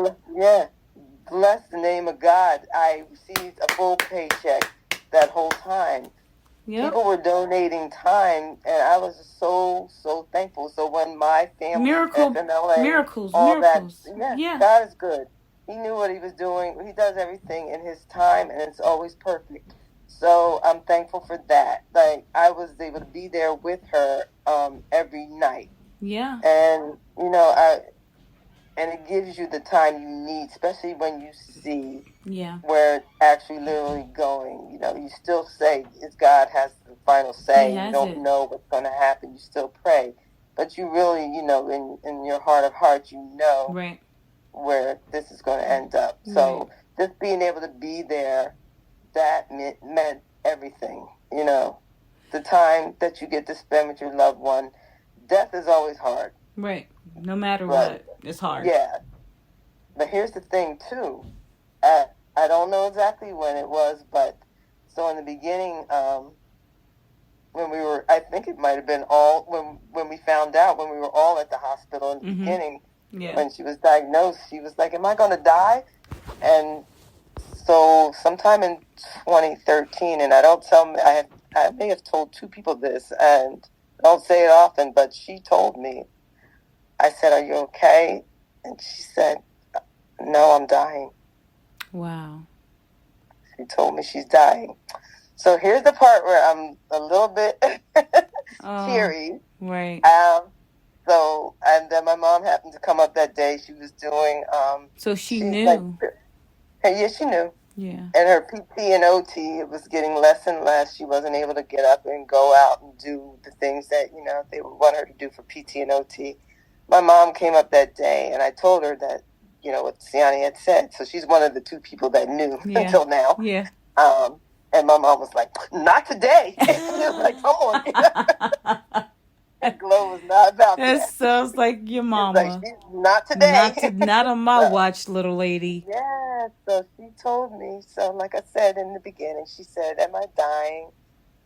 bless the name of God, I received a full paycheck that whole time. Yep. People were donating time, and I was so thankful. So when my family miracles, God is good. He knew what he was doing. He does everything in his time, and it's always perfect. So I'm thankful for that. Like, I was able to be there with her every night. Yeah. And, you know, and it gives you the time you need, especially when you see where it's actually literally going. You know, you still say, God has the final say. You don't know what's going to happen. You still pray. But you really, you know, in your heart of hearts, you know. Right. Where this is going to end up. So just being able to be there, that meant everything, you know. The time that you get to spend with your loved one, death is always hard. Right. No matter what, it's hard. Yeah. But here's the thing, too. I don't know exactly when it was, but so in the beginning, when we were, I think it might have been when we found out, when we were all at the hospital in the beginning, when she was diagnosed, she was like, am I going to die? And so sometime in 2013, and I may have told 2 people this, and I don't say it often, but she told me, I said, are you okay? And she said, no, I'm dying. Wow. She told me she's dying. So here's the part where I'm a little bit teary. Right. So, and then my mom happened to come up that day. She was doing... so she knew. Yeah, she knew. Yeah. And her PT and OT, it was getting less and less. She wasn't able to get up and go out and do the things that, they would want her to do for PT and OT. My mom came up that day, and I told her that, what Siani had said. So she's one of the 2 people that knew until now. Yeah. And my mom was like, not today. She was like, come on. That glow was not about that. That sounds like your mama. Like, not today. Not on my watch, little lady. Yeah, so she told me. So like I said in the beginning, she said, am I dying?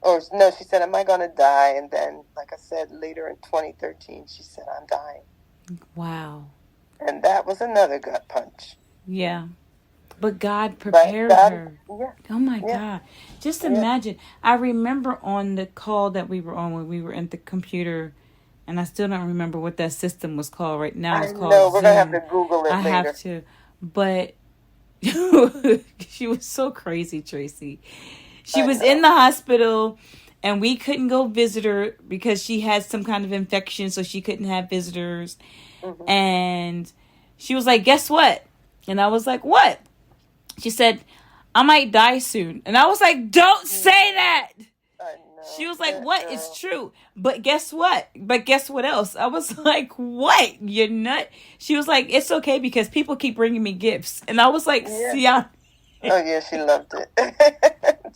Or no, she said, am I going to die? And then, like I said, later in 2013, she said, I'm dying. Wow. And that was another gut punch. Yeah. But God prepared her. Yeah. Oh, my God. Just imagine. I remember on the call that we were on when we were at the computer, and I still don't remember what that system was called right now. It's called Zoom. We're going to have to Google it later. I have to. But she was so crazy, Tracy. She was in the hospital, and we couldn't go visit her because she had some kind of infection, so she couldn't have visitors. Mm-hmm. And she was like, guess what? And I was like, what? She said, I might die soon. And I was like, don't say that. She was like, what? It's true. But guess what? But guess what else? I was like, what? You're nut. She was like, it's okay because people keep bringing me gifts. And I was like, Siani. Oh, yeah, she loved it.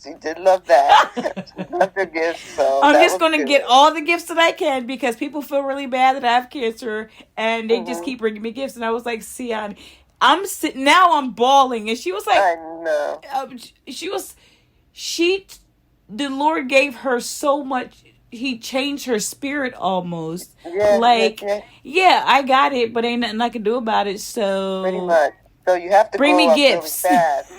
She did love that. She loved her gifts. So I'm just going to get all the gifts that I can because people feel really bad that I have cancer and they just keep bringing me gifts. And I was like, Siani. I'm sitting now. I'm bawling, and she was like, "I know." The Lord gave her so much. He changed her spirit almost. Yeah, I got it, but ain't nothing I can do about it. So pretty much. So you have to bring me gifts. Really fast.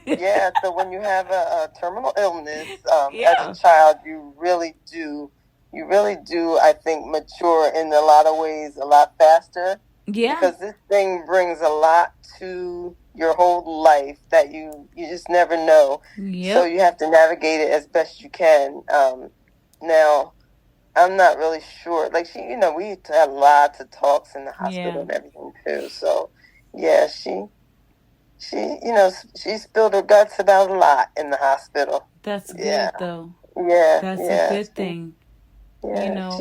Yeah. So when you have a terminal illness, as a child, you really do. I think mature in a lot of ways, a lot faster. Yeah. Because this thing brings a lot to your whole life that you just never know. Yep. So you have to navigate it as best you can. Now, I'm not really sure. Like, we had lots of talks in the hospital and everything, too. So, yeah, she spilled her guts about a lot in the hospital. That's good, though. Yeah. That's a good thing. Yeah,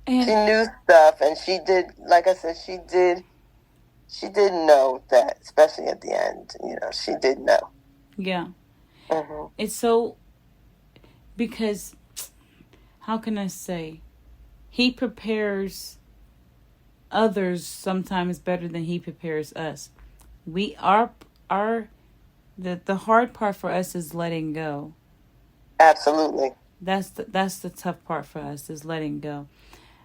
she knew stuff, and she did, like I said, she did know that, especially at the end, she did know. Yeah. Mm-hmm. It's so, because, how can I say, he prepares others sometimes better than he prepares us. The hard part for us is letting go. Absolutely. That's the tough part for us is letting go.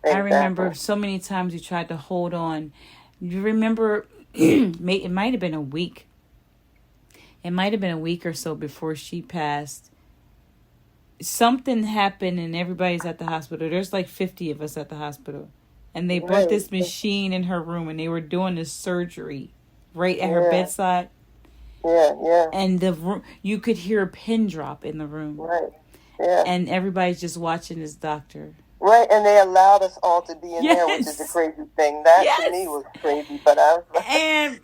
Exactly. I remember so many times you tried to hold on. You remember, it might have been a week. It might have been a week or so before she passed. Something happened and everybody's at the hospital. There's like 50 of us at the hospital. And they brought this machine in her room and they were doing this surgery right at her bedside. Yeah. And the room, you could hear a pin drop in the room. Right. Yeah. And everybody's just watching this doctor. Right, and they allowed us all to be in there, which is a crazy thing. That to me was crazy, but I was like... And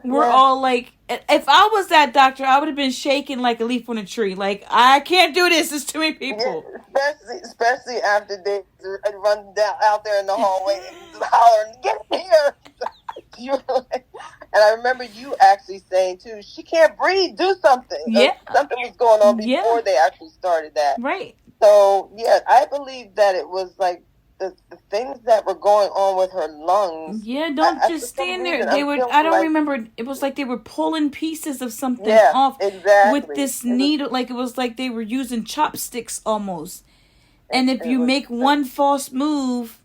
we're all like... If I was that doctor, I would have been shaking like a leaf on a tree. Like, I can't do this. There's too many people. Yeah, especially after they run out there in the hallway and just hollering, get here! And I remember you actually saying, too, she can't breathe, do something. Yeah. Something was going on before they actually started that. Right. So, I believe that it was like the things that were going on with her lungs. Yeah, don't just for some stand there. reason, They I'm were, feeling I don't like, remember, it was like they were pulling pieces of something yeah, off with exactly. this It was, needle. Like it was like they were using chopsticks almost. And if it you was, make one false move,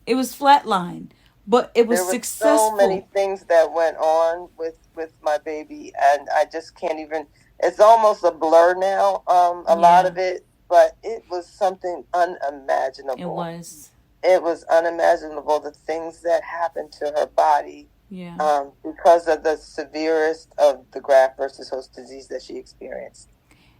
it was flatline. But it was there were so many successful. things that went on with my baby, and I just can't even. It's almost a blur now. A lot Yeah, of it, but it was something it unimaginable. was. It was unimaginable, the things that happened to her body, Yeah. because of the severest of the graft versus host disease that she experienced.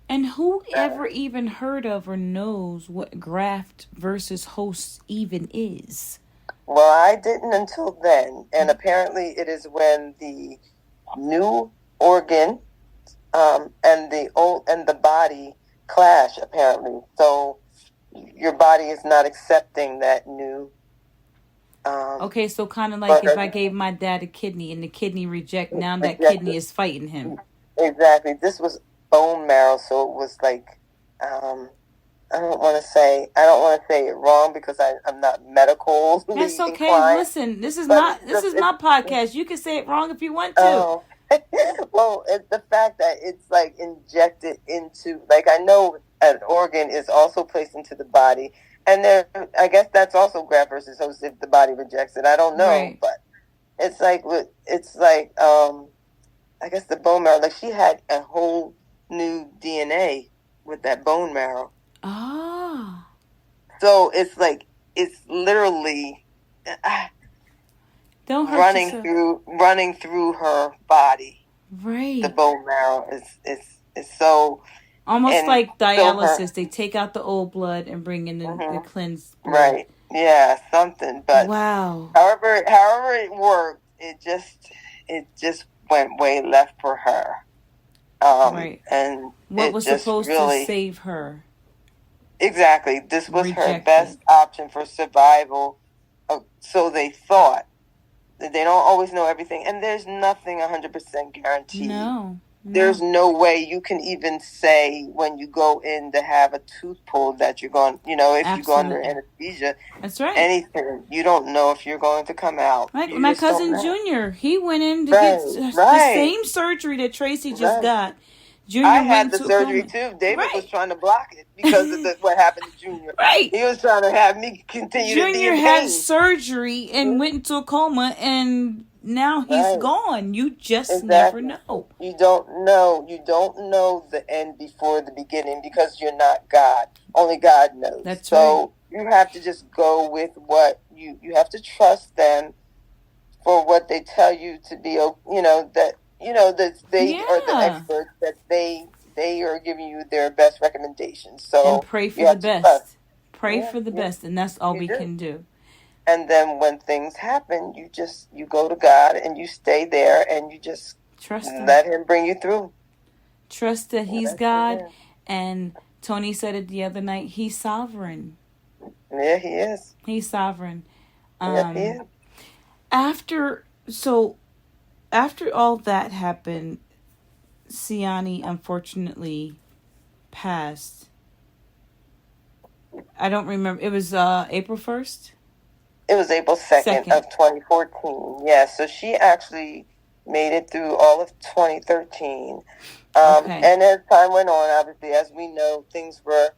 And who ever even heard of or knows what graft versus host even is? Well, I didn't until then, and apparently it is when the new organ and the body clash. Apparently, so your body is not accepting that new. Okay, so kind of like if I gave my dad a kidney and the kidney now that kidney is fighting him. Exactly. This was bone marrow, so it was like, I don't want to say it wrong because I'm not medical. That's okay. Inclined, Listen, this is my podcast. You can say it wrong if you want to. Oh, well, it's the fact that it's like injected into, like, I know an organ is also placed into the body, and there, I guess that's also graft versus host if the body rejects it. I don't know, Right. but it's like I guess the bone marrow, like she had a whole new DNA with that bone marrow. Ah. So it's like, it's literally Don't hurt running yourself. through her body. Right. The bone marrow is so almost like dialysis. So they take out the old blood and bring in the cleansed blood. Right. Yeah, something. But wow. However it worked, it just went way left for her. Right. And what was supposed to save her? Exactly. This was her best option for survival. So they thought. They don't always know everything, and there's nothing 100% guaranteed. No. There's no way you can even say when you go in to have a tooth pulled that you're going, if Absolutely. You go under anesthesia. That's right. Anything. You don't know if you're going to come out. Like my cousin Junior, he went in to get the same surgery that Tracy just got. Junior I had the surgery too. David was trying to block it because of what happened to Junior. Right. He was trying to have me continue to be in pain. Junior had surgery and went into a coma, and now he's gone. You just never know. You don't know. You don't know the end before the beginning because you're not God. Only God knows. That's right. You have to just go with what you have to trust them for what they tell you to be, that they are the experts, that they are giving you their best recommendations. So and pray for the best. Pray for the best, and that's all we can do. And then when things happen, you go to God and you stay there and you just trust him. Let him bring you through. Trust that he's God, and Tony said it the other night, he's sovereign. Yeah, he is. He's sovereign. Yeah, he is. After all that happened, Siani unfortunately passed. I don't remember. It was April 1st? It was April 2nd of 2014. Yeah, so she actually made it through all of 2013. And as time went on, obviously, as we know, things were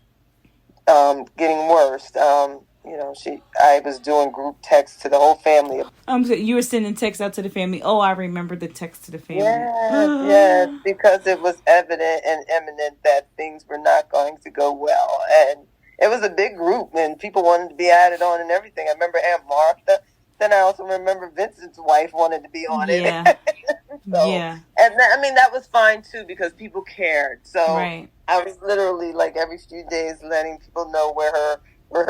getting worse. I was doing group texts to the whole family. You were sending texts out to the family. Oh, I remember the text to the family. Yes, because it was evident and imminent that things were not going to go well. And it was a big group, and people wanted to be added on and everything. I remember Aunt Martha. Then I also remember Vincent's wife wanted to be on it. Yeah. And that was fine, too, because people cared. So I was literally, like, every few days letting people know where her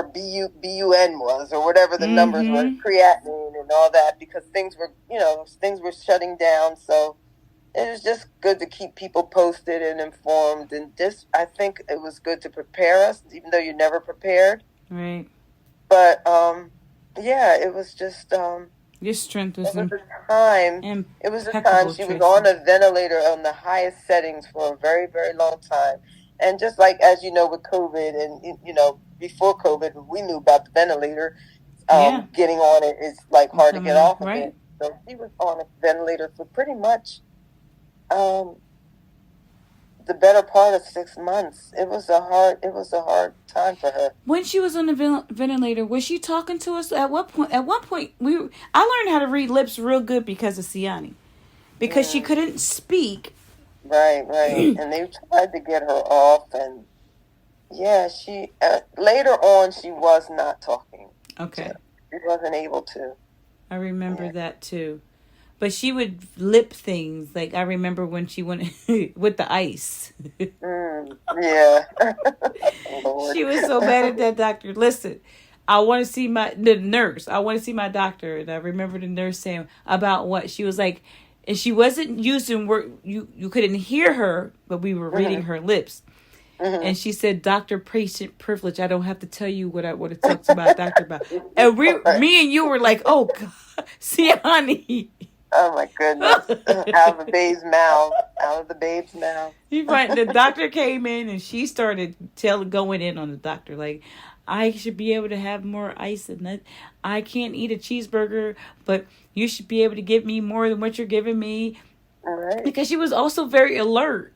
BUN was, or whatever the numbers were, creatinine and all that, because things were shutting down. So it was just good to keep people posted and informed, and I think it was good to prepare us, even though you're never prepared. Right. But it was just your strength was time. It was a time she was on a ventilator on the highest settings for a very, very long time. And just like, as you know, with COVID and, before COVID, we knew about the ventilator. Getting on it is like hard to get off of it. So she was on a ventilator for pretty much the better part of 6 months. It was a hard time for her. When she was on the ventilator, was she talking to us? At what point? At one point, I learned how to read lips real good because of Siani, because she couldn't speak. Right. And they tried to get her off, and she later on she was not talking. Okay. So she wasn't able to. I remember that too. But she would lip things. Like, I remember when she went with the ice. Yeah. She was so mad at that doctor. Listen, I want to see the nurse. I want to see my doctor. And I remember the nurse saying about what? She was like, and she wasn't using word. You couldn't hear her, but we were reading her lips. Mm-hmm. And she said, "Doctor, patient privilege. I don't have to tell you what I would have talked about doctor about." And me and you were like, "Oh God, Siani." Oh my goodness! Out of the babe's mouth. The doctor came in and she started going in on the doctor. Like, I should be able to have more ice in that. I can't eat a cheeseburger, but you should be able to give me more than what you're giving me. All right. Because she was also very alert.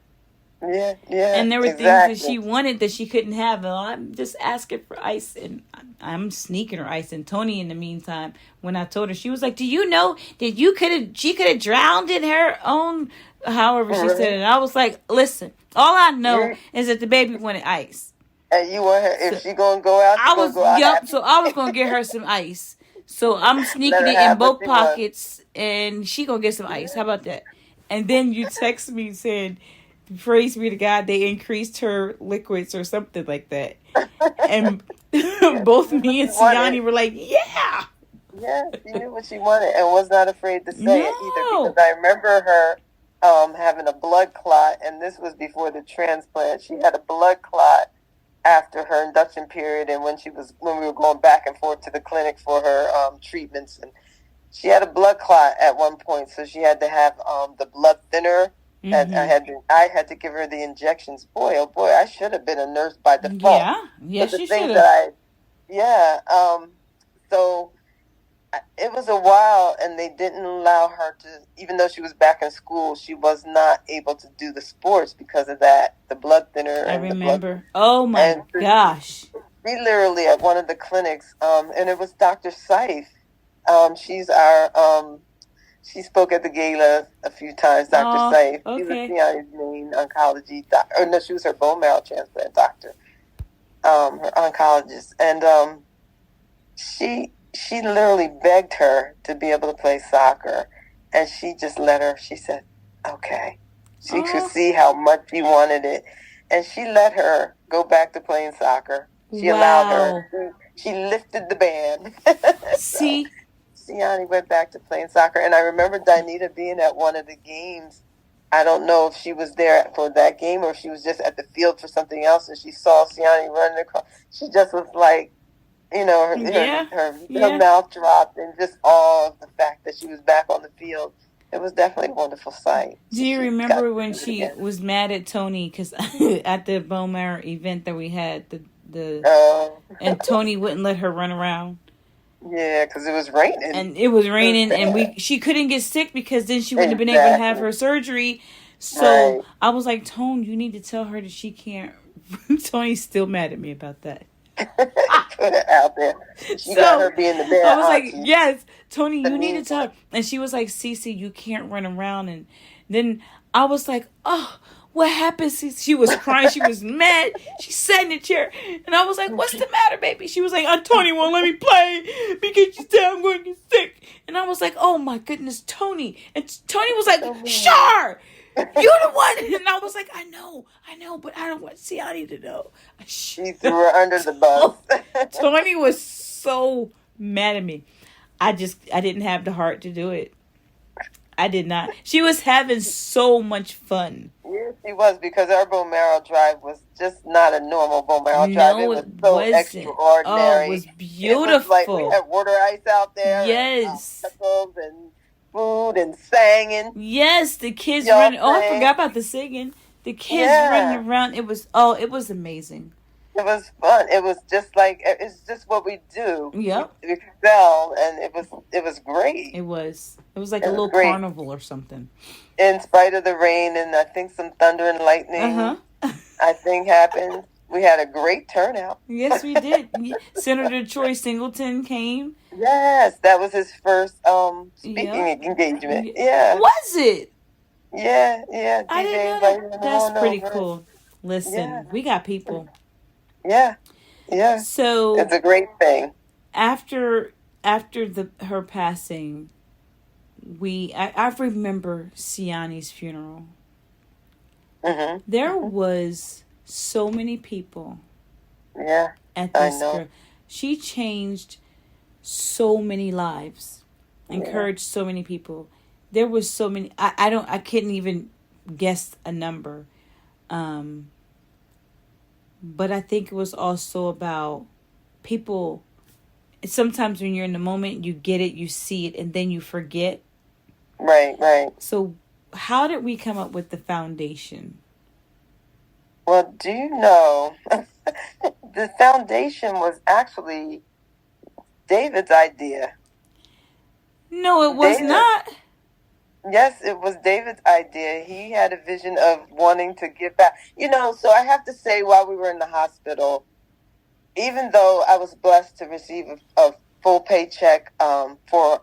Yeah. And there were things that she wanted that she couldn't have. And I'm just asking for ice, and I'm sneaking her ice. And Tony, in the meantime, when I told her, she was like, "Do you know that she could have drowned in her own?" However she said it. And I was like, "Listen, all I know is that the baby wanted ice." And you want her, if she gonna go out, so I was gonna get her some ice. So I'm sneaking it in both pockets, and she gonna get some ice. How about that? And then you text me saying, "Praise be to God, they increased her liquids," or something like that. And both me and Siani were like, "Yeah." Yeah, she knew what she wanted and was not afraid to say it either. Because I remember her having a blood clot, and this was before the transplant. She had a blood clot after her induction period, and when we were going back and forth to the clinic for her treatments, and she had a blood clot at one point, so she had to have the blood thinner. Mm-hmm. And I had to give her the injections. Boy, oh boy, I should have been a nurse by default. Yeah, she should have. So it was a while, and they didn't allow her to, even though she was back in school, she was not able to do the sports because of that, the blood thinner. I remember. Oh my gosh. We literally at one of the clinics, and it was Dr. Seif. She's our, she spoke at the gala a few times, Dr. Seif. Okay. She was Siani's main oncology doctor. Oh, no, she was her bone marrow transplant doctor, her oncologist. And she literally begged her to be able to play soccer. And she just she said, okay. She could see how much she wanted it. And she let her go back to playing soccer. She allowed her. She lifted the band. See? Siani went back to playing soccer. And I remember Dinita being at one of the games. I don't know if she was there for that game or if she was just at the field for something else. And she saw Siani running across. She just was like, her mouth dropped and just awe of the fact that she was back on the field. It was definitely a wonderful sight. Do you remember when she was mad at Tony because at the bone marrow event that we had, and Tony wouldn't let her run around? Yeah, because it was raining. And it was raining, and she couldn't get sick because then she wouldn't have been able to have her surgery. So I was like, Tone, you need to tell her that she can't. Tony's still mad at me about that. Put it out there. She got her being the bad I was auntie. like, yes, Tony, you need to tell her. And she was like, Cece, you can't run around. And then I was like, oh, what happened, Cece? She was crying. She was mad. She sat in the chair. And I was like, what's the matter, baby? She was like, Tony won't let me play because she said I'm going to get sick. And I was like, oh, my goodness, Tony. And Tony was like, Char, you're the one. And I was like, I know, but I don't want Siani to know. She threw her under the bus. Tony was so mad at me. I didn't have the heart to do it. I did not. She was having so much fun. Yes, she was, because our bone marrow drive was just not a normal bone marrow drive. It was so extraordinary. Oh, it was beautiful. It was like we had water ice out there. Yes. And food and singing. Yes, the kids running. Oh, I forgot about the singing. The kids running around. It was amazing. It was fun. It was just like, it's just what we do. Yep. We fell, and it was great. It was like a little great. carnival or something. In spite of the rain, and I think some thunder and lightning, I think happened. We had a great turnout. Yes, we did. Senator Troy Singleton came. Yes, that was his first speaking engagement. Yeah. Was it? Yeah. I didn't know that. That's pretty cool. Listen, we got people. Yeah. So it's a great thing. After her passing, I remember Siani's funeral. Mm-hmm. There was so many people. Yeah. At this girl. She changed so many lives. Encouraged so many people. There was so many. I couldn't even guess a number. But I think it was also about people. Sometimes when you're in the moment, you get it, you see it, and then you forget. Right. So how did we come up with the foundation? Well, do you know, the foundation was actually David's idea. No, it was not. Yes, it was David's idea. He had a vision of wanting to give back. So I have to say, while we were in the hospital, even though I was blessed to receive a full paycheck for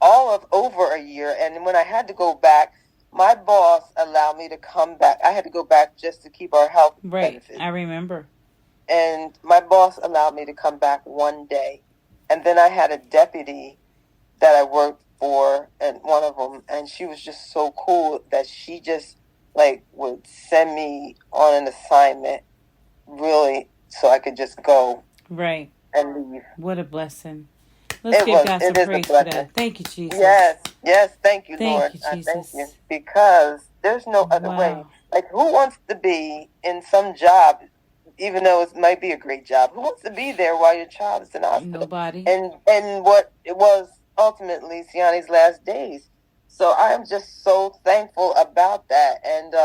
all of over a year, and when I had to go back, my boss allowed me to come back. I had to go back just to keep our health benefits. I remember. And my boss allowed me to come back one day. And then I had a deputy that I worked for, and one of them, and she was just so cool that she just would send me on an assignment, really, so I could just go and leave. What a blessing. Let's give God some praise for that. Thank you, Jesus. Yes, thank you, Lord. Thank you, Jesus. Thank you, because there's no other way. Who wants to be in some job, even though it might be a great job? Who wants to be there while your child is in the hospital? Nobody. And what it was ultimately Siani's last days. So I am just so thankful about that. And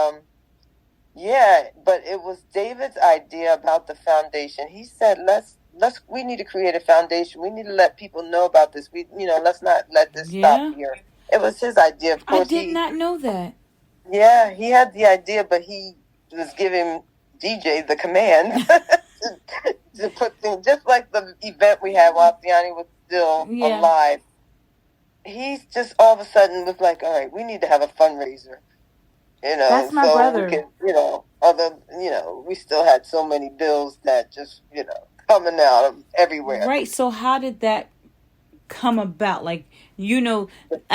but it was David's idea about the foundation. He said, we need to create a foundation. We need to let people know about this. Let's not let this stop here. It was his idea. Of course, I did not know that. Yeah, he had the idea, but he was giving DJ the command to put things, just like the event we had while Siani was still alive. He's just all of a sudden was like, all right, we need to have a fundraiser. That's my brother. We can, we still had so many bills that just, coming out of everywhere. Right. So how did that come about? I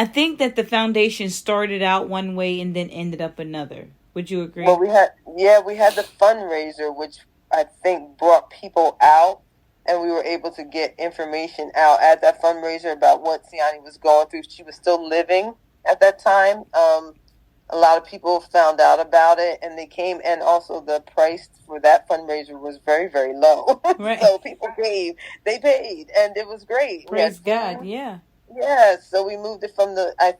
think that the foundation started out one way and then ended up another. Would you agree? Well, we had the fundraiser, which I think brought people out, and we were able to get information out at that fundraiser about what Siani was going through. She was still living at that time. A lot of people found out about it, and they came, and also the price for that fundraiser was very, very low. Right. So people paid, and it was great. Praise God, yeah. Yeah, so we moved it from I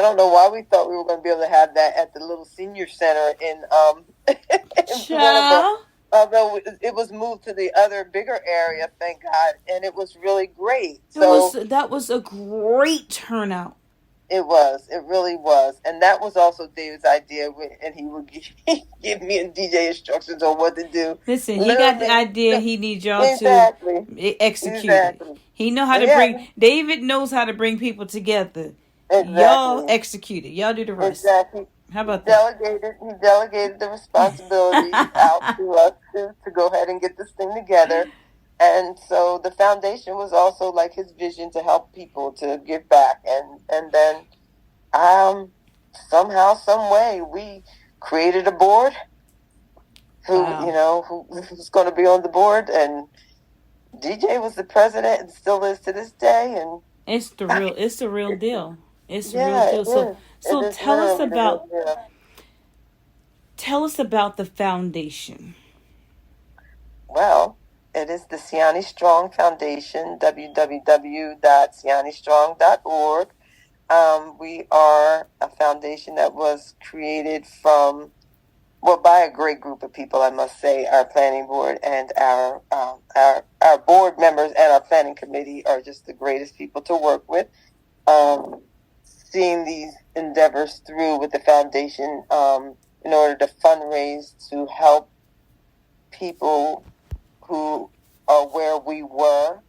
don't know why we thought we were going to be able to have that at the little senior center in although it was moved to the other bigger area, thank God, and it was really great. That was a great turnout. It was. It really was. And that was also David's idea, and he would give me and DJ instructions on what to do. Listen, he got the idea. He needs y'all to execute it. He know how to bring. David knows how to bring people together. Exactly. Y'all execute it. Y'all do the rest. Exactly. How about that? He delegated the responsibility out to us to go ahead and get this thing together. And so the foundation was also his vision to help people to give back. And then somehow, some way, we created a board who's going to be on the board. And DJ was the president and still is to this day. And it's the real deal. It's the real deal. So tell us about the foundation. Well, it is the Siani Strong Foundation, www.sianistrong.org. We are a foundation that was created from well, by a great group of people, I must say. Our planning board and our board members and our planning committee are just the greatest people to work with. Seeing these endeavors through with the foundation in order to fundraise to help people who are where we were.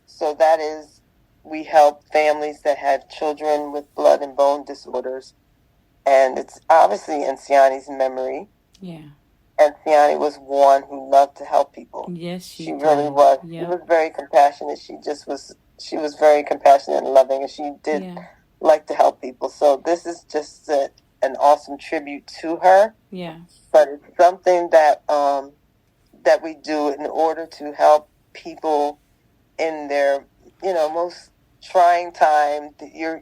So that is, we help families that have children with blood and bone disorders. And it's obviously in Siani's memory. Yeah. And Siani was one who loved to help people. Yes, she did. Really was. Yep. She was very compassionate. She was very compassionate and loving, and she did like to help people. So this is just an awesome tribute to her. Yeah. But it's something that that we do in order to help people in their, most trying time. You're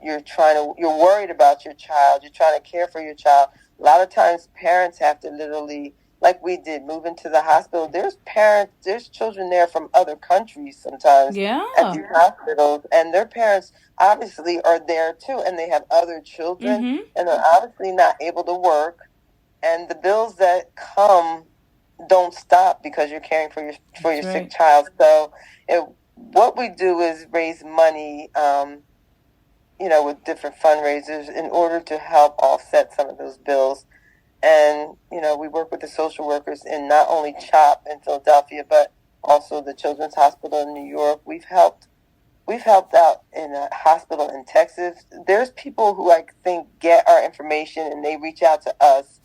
worried about your child. You're trying to care for your child. A lot of times parents have to literally, like we did, move into the hospital. There's children there from other countries sometimes at these hospitals, and their parents obviously are there too, and they have other children, and they're obviously not able to work, and the bills that come don't stop because you're caring for your sick child. So what we do is raise money, with different fundraisers in order to help offset some of those bills. And, we work with the social workers in not only CHOP in Philadelphia, but also the Children's Hospital in New York. We've helped out in a hospital in Texas. There's people who I think get our information and they reach out to us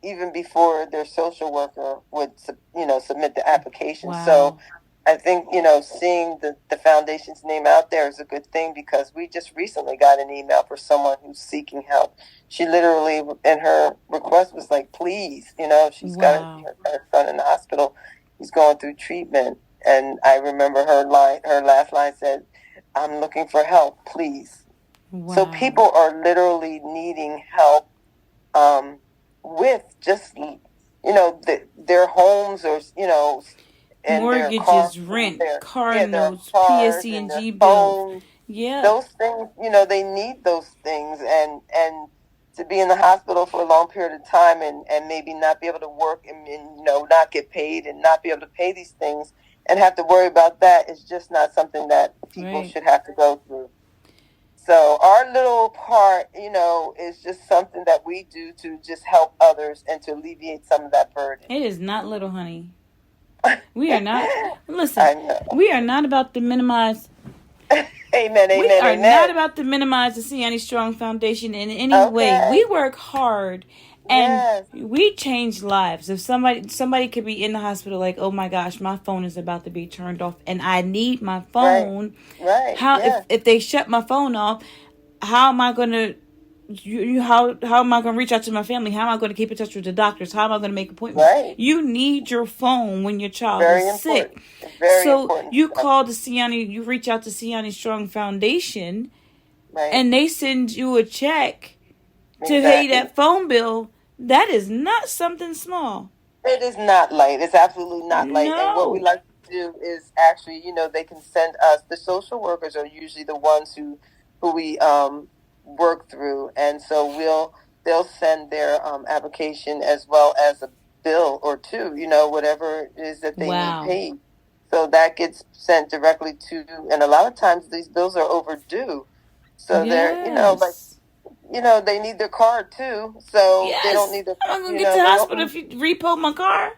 even before their social worker would, submit the application. Wow. So I think, seeing the foundation's name out there is a good thing, because we just recently got an email for someone who's seeking help. She literally, in her request, was like, please, she's got her son in the hospital. He's going through treatment. And I remember her last line said, I'm looking for help, please. Wow. So people are literally needing help with just, their homes or, and mortgages, rent, car notes, PSE&G bills. Yeah. Those things, they need those things. And to be in the hospital for a long period of time and maybe not be able to work and not get paid and not be able to pay these things and have to worry about that is just not something that people should have to go through. So our little part, is just something that we do to just help others and to alleviate some of that burden. It is not little, honey. We are not. Listen, we are not about to minimize. Amen. We are not about to minimize the Siani Strong Foundation in any way. We work hard and we change lives. If somebody could be in the hospital like, oh my gosh, my phone is about to be turned off and I need my phone. Right. If they shut my phone off, how am I going to? How am I going to reach out to my family? How am I going to keep in touch with the doctors? How am I going to make appointments? Right. You need your phone when your child is sick. So important. You call the Siani, you reach out to Siani Strong Foundation, and they send you a check to pay that phone bill. That is not something small. It is not light. It's absolutely not light. No. And what we like to do is actually, they can send us, the social workers are usually the ones who we work through, and so they'll send their application as well as a bill or two, whatever it is that they need paid. So that gets sent directly to, and a lot of times these bills are overdue. So they're, they need their card too. So they don't need their card. I'm going to get to the hospital if you repo my car.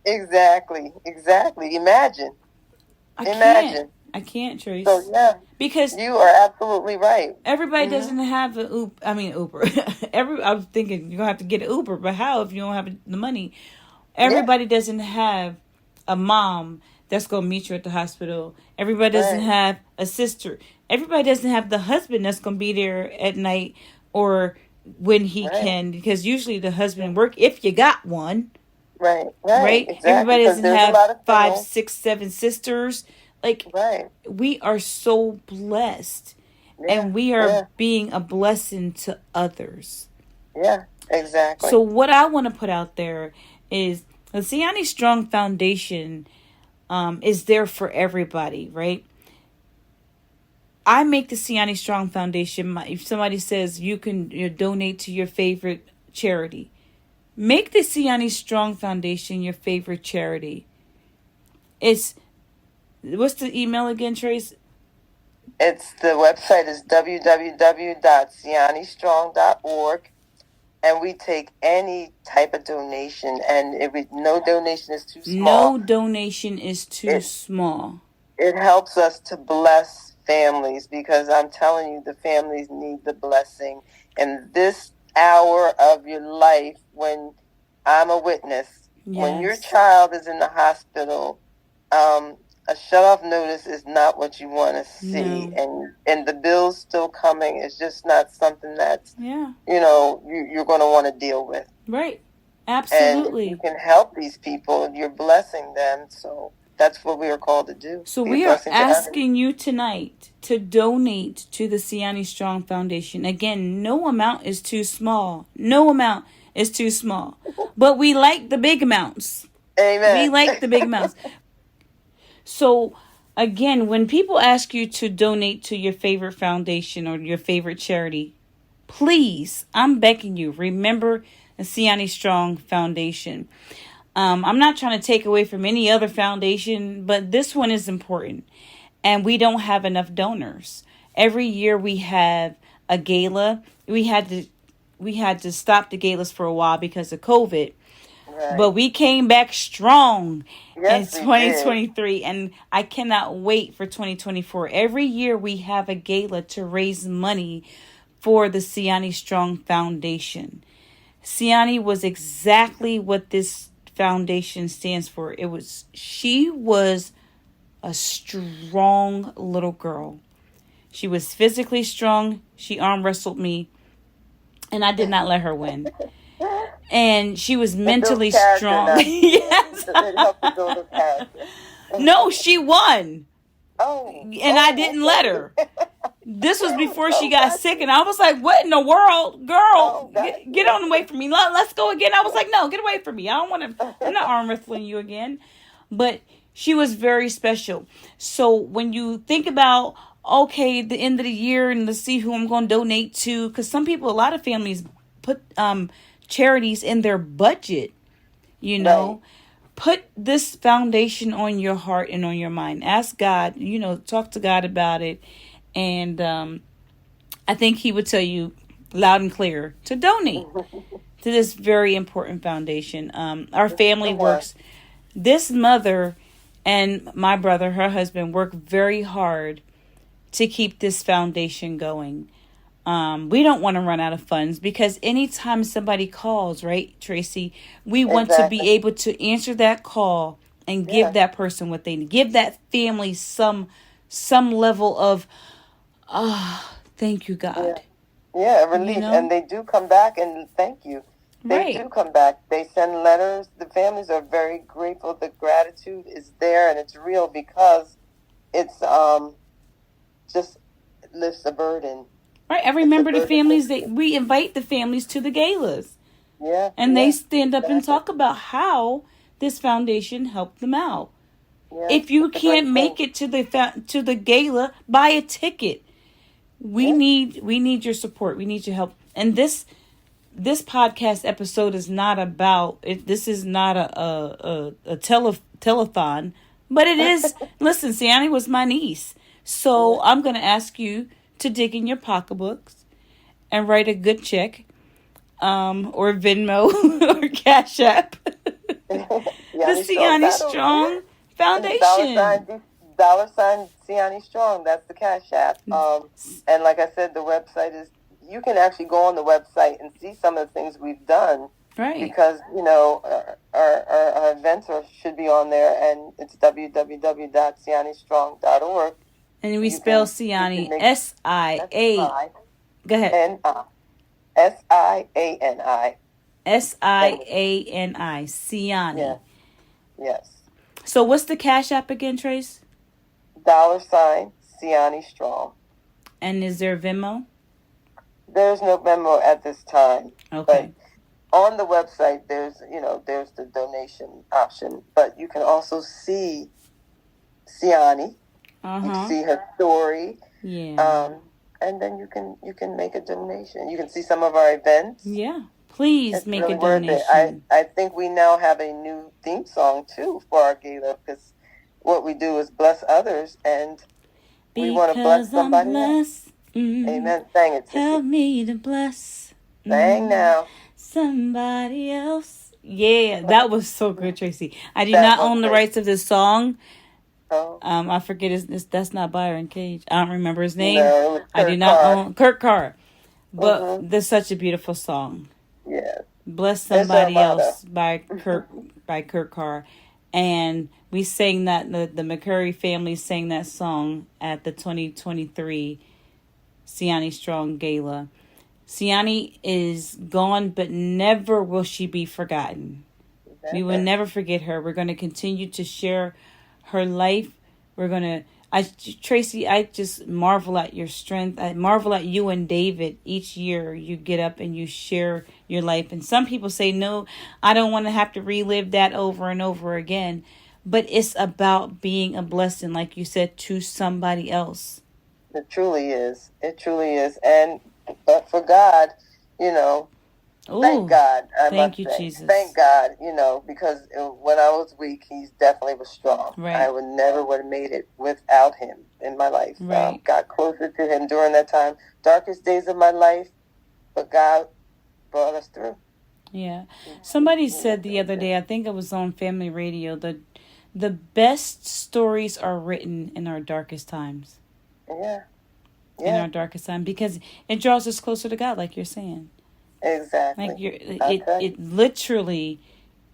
Exactly. Imagine. I can't, Trace. So, because you are absolutely right. Everybody doesn't have an Uber. I was thinking you're going to have to get an Uber, but how if you don't have the money? Everybody doesn't have a mom that's going to meet you at the hospital. Everybody doesn't have a sister. Everybody doesn't have the husband that's going to be there at night or when he can, because usually the husband work if you got one. Right. Exactly. Everybody doesn't have 5, 6, 7 sisters. We are so blessed, and we are being a blessing to others. Yeah, exactly. So what I want to put out there is the Siani Strong Foundation is there for everybody, right? I make the Siani Strong Foundation. If somebody says you can donate to your favorite charity, Make the Siani Strong Foundation your favorite charity. What's the email again, Trace? The website is www.sianistrong.org, and we take any type of donation, and no donation is too small. No donation is too small. It helps us to bless families, because I'm telling you, the families need the blessing. And this hour of your life, when I'm a witness, when your child is in the hospital, a shut-off notice is not what you want to see. No. And the bills still coming is just not something that's, you're going to want to deal with. Right. Absolutely. And you can help these people. You're blessing them. So that's what we are called to do. So we are asking you tonight to donate to the Siani Strong Foundation. Again, no amount is too small. No amount is too small. But we like the big amounts. Amen. We like the big amounts. So, again, when people ask you to donate to your favorite foundation or your favorite charity, please, I'm begging you, remember the Siani Strong Foundation. I'm not trying to take away from any other foundation, but this one is important. And we don't have enough donors. Every year we have a gala. We had to stop the galas for a while because of COVID. Right. But we came back strong in 2023, and I cannot wait for 2024. Every year we have a gala to raise money for the Siani Strong Foundation. Siani was exactly what this foundation stands for. She was a strong little girl. She was physically strong. She arm wrestled me, and I did not let her win. And she was mentally strong. Yes. No, she won. And I didn't let her. This was before she got sick, and I was like, what in the world? Girl, get on away from me. Let's go again. I was like, no, get away from me. I'm not arm wrestling you again. But she was very special. So when you think about, okay, the end of the year, and let's see who I'm going to donate to, because a lot of families put charities in their budget, right. Put this foundation on your heart and on your mind. Ask God, talk to God about it. And I think he would tell you loud and clear to donate to this very important foundation. Our family works. This mother and my brother, her husband, work very hard to keep this foundation going. We don't want to run out of funds, because anytime somebody calls, right, Tracy, we want to be able to answer that call and give that person what they need. Give that family some level of, thank you, God. Yeah, relief. And they do come back and thank you. They do come back. They send letters. The families are very grateful. The gratitude is there, and it's real, because it's just lifts a burden. Right, I remember the families we invite the families to the galas. Yeah. And they stand up and talk about how this foundation helped them out. Yeah, if you can't make it to the gala, buy a ticket. We need your support. We need your help. And this podcast episode is not about it. This is not a telethon, but it is. Listen, Siani was my niece, so I'm going to ask you to dig in your pocketbooks and write a good check, or Venmo or Cash App. The Siani Strong Foundation. $ Siani Strong. That's the Cash App. And like I said, the website is. You can actually go on the website and see some of the things we've done. Right. Because our events should be on there, and it's www.sianistrong.org. And we spell Siani S-I-A. Go ahead. S-I-A-N-I. S-I-A-N-I. Siani. Yeah. Yes. So what's the Cash App again, Trace? $ Siani Strong. And is there Venmo? There's no Venmo at this time. Okay. But on the website, there's the donation option. But you can also see Siani. You can see her story. Yeah. And then you can make a donation. You can see some of our events. Yeah. Please It's make really a worth it. donation. I think we now have a new theme song, too, for our gala, because what we do is bless others, and we want to bless Because I'm somebody else. blessed. Amen. Sing it, Help Sissy. me to bless Sing now. somebody else. Yeah, that was so good, Tracy. I do That not was own the great. rights of this song. Oh, I forget that's not Byron Cage. I don't remember his name. no, it was I do Kurt not Carr. own Kurt Carr. But Mhm. there's such a beautiful song. Yeah. Bless There's Somebody a lot Else by Kurt Carr. And we sang that, the McCurry family sang that song at the 2023 Siani Strong Gala. Siani is gone, but never will she be forgotten. We will never forget her. We're going to continue to share her life. We're going to... Tracy, I just marvel at your strength. I marvel at you and David. Each year you get up and you share your life. And some people say, no, I don't want to have to relive that over and over again. But it's about being a blessing, like you said, to somebody else. It truly is. It truly is. But for God, thank God. Thank you, Jesus. Thank God, because when I was weak, he definitely was strong. Right. I would have made it without him in my life. Right. Got closer to him during that time. Darkest days of my life, but God brought us through. Yeah. Somebody said the other day, I think it was on Family Radio, the best stories are written in our darkest times. Yeah. In our darkest time, because it draws us closer to God, like you're saying. Exactly. Like it literally.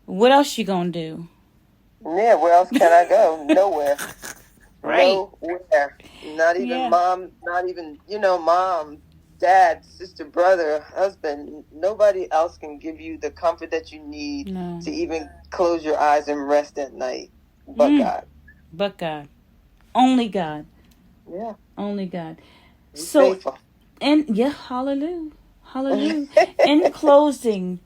What else you gonna do? Yeah, where else can I go? Nowhere. Right. Nowhere. Not even mom. Not even mom, dad, sister, brother, husband. Nobody else can give you the comfort that you need to even close your eyes and rest at night. But God. But God. Only God. Yeah. Only God. He's so faithful. And hallelujah. Hallelujah. In closing,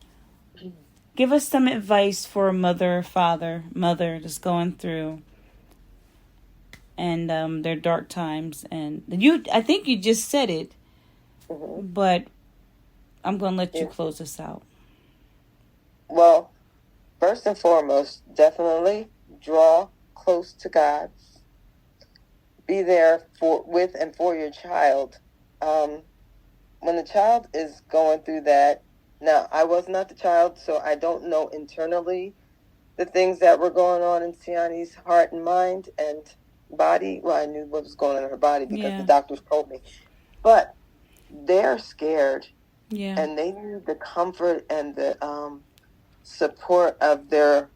give us some advice for a mother that's going through and their dark times. And I think you just said it, but I'm going to let you close us out. Well, first and foremost, definitely draw close to God. Be there with and for your child. When the child is going through that, now I was not the child, so I don't know internally the things that were going on in Siani's heart and mind and body. Well, I knew what was going on in her body because the doctors told me. But they're scared, and they need the comfort and the support of their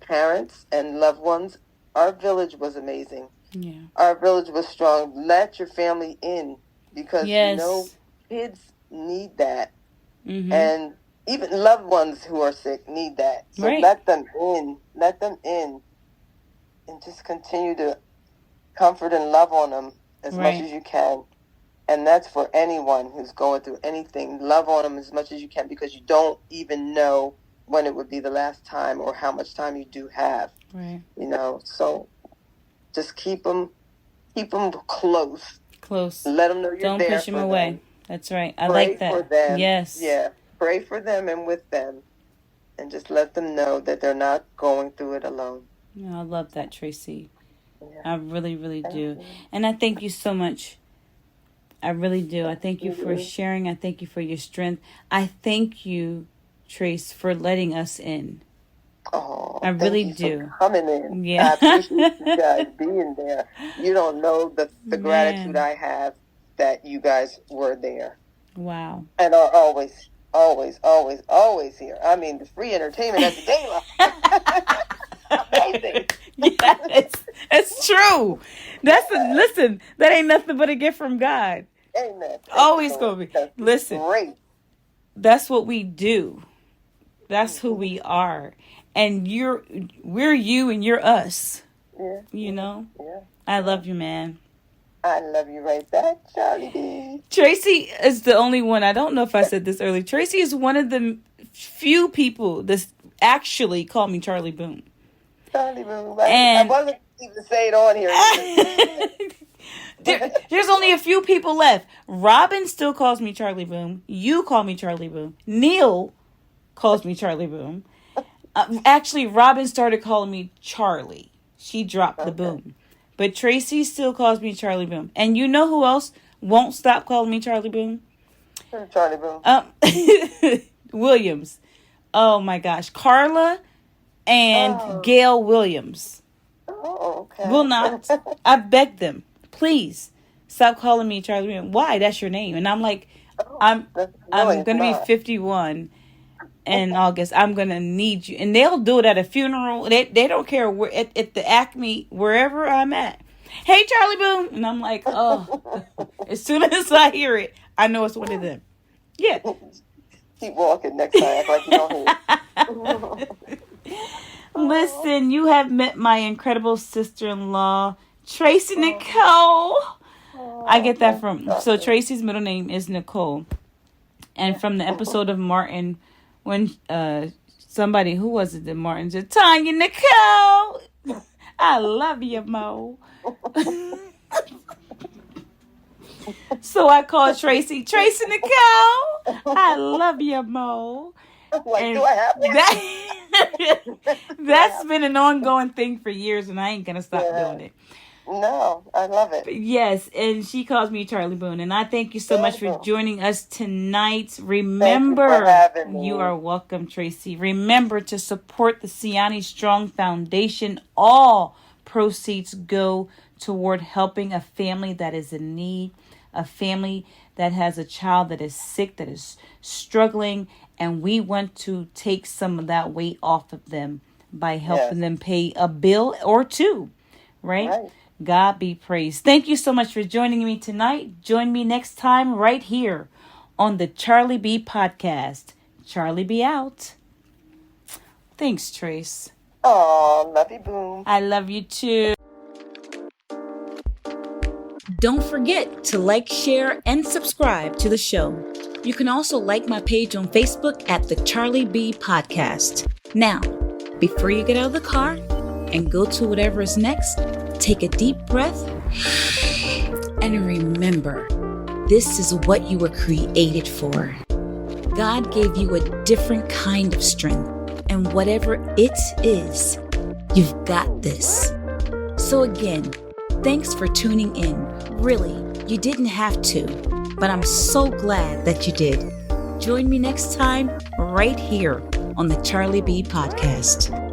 parents and loved ones. Our village was amazing. Yeah. Our village was strong. Let your family in because kids need that. Mm-hmm. And even loved ones who are sick need that. So let them in. Let them in. And just continue to comfort and love on them as much as you can. And that's for anyone who's going through anything. Love on them as much as you can because you don't even know when it would be the last time or how much time you do have. Right. So just keep them close. Close. Let them know you're Don't there. Don't push them away. Them. That's right. I Pray like that. for them. Yes. Yeah. Pray for them and with them. And just let them know that they're not going through it alone. I love that, Tracy. Yeah. I really, really do. And I thank you so much. I really do. I thank you for sharing. I thank you for your strength. I thank you, Trace, for letting us in. Oh, I really do. For coming in. Yeah. I appreciate you guys being there. You don't know the gratitude I have that you guys were there. Wow. And are always, always, always, always here. I mean, the free entertainment at the gala. Amazing. Yeah, it's true. Listen, that ain't nothing but a gift from God. Amen. Always gonna be. Listen. Great. That's what we do. That's who we are. And we're you and you're us. Yeah. Yeah. I love you, man. I love you right back, CharlieB. Tracy is the only one. I don't know if I said this earlier. Tracy is one of the few people that actually call me Charlie Boom. Charlie Boom. I wasn't even saying it on here. There's only a few people left. Robin still calls me Charlie Boom. You call me Charlie Boom. Neil calls me Charlie Boom. Actually, Robin started calling me Charlie. She dropped the boom. But Tracey still calls me Charlie Boom. And you know who else won't stop calling me Charlie Boom? Charlie Boom. Williams. Oh my gosh. Carla and Gail Williams. Oh, okay. Will not. I begged them, please stop calling me Charlie Boom. Why? That's your name. And I'm like, I'm going to be 51 in August. I'm going to need you. And they'll do it at a funeral. They don't care where, at the Acme, wherever I'm at. Hey, Charlie Boom. And I'm like, oh, as soon as I hear it, I know it's one of them. Yeah. Keep walking next time. Act like you don't hear it. Listen, you have met my incredible sister-in-law, Tracey Nicole. I get that from, so Tracey's middle name is Nicole. And from the episode of Martin, when somebody, who was it that Martin said, Tanya Nicole, I love you, Mo. So I called Tracey Nicole, I love you, Mo. Like, do I have one? That's been an ongoing thing for years, and I ain't going to stop doing it. No, I love it. Yes, and she calls me Charlie Boone, and I thank you so much for joining us tonight. Remember, you are welcome, Tracey. Remember to support the Siani Strong Foundation. All proceeds go toward helping a family that is in need, a family that has a child that is sick, that is struggling, and we want to take some of that weight off of them by helping them pay a bill or two, right? God be praised. Thank you so much for joining me tonight. Join me next time right here on the CharlieB Podcast. CharlieB out. Thanks, Trace. Oh, love you, Boom. I love you too. Don't forget to like, share, and subscribe to the show. You can also like my page on Facebook at the CharlieB Podcast. Now, before you get out of the car and go to whatever is next, take a deep breath and remember, this is what you were created for. God gave you a different kind of strength, and whatever it is, you've got this. So again, thanks for tuning in. Really, you didn't have to, but I'm so glad that you did. Join me next time right here on the CharlieB Podcast.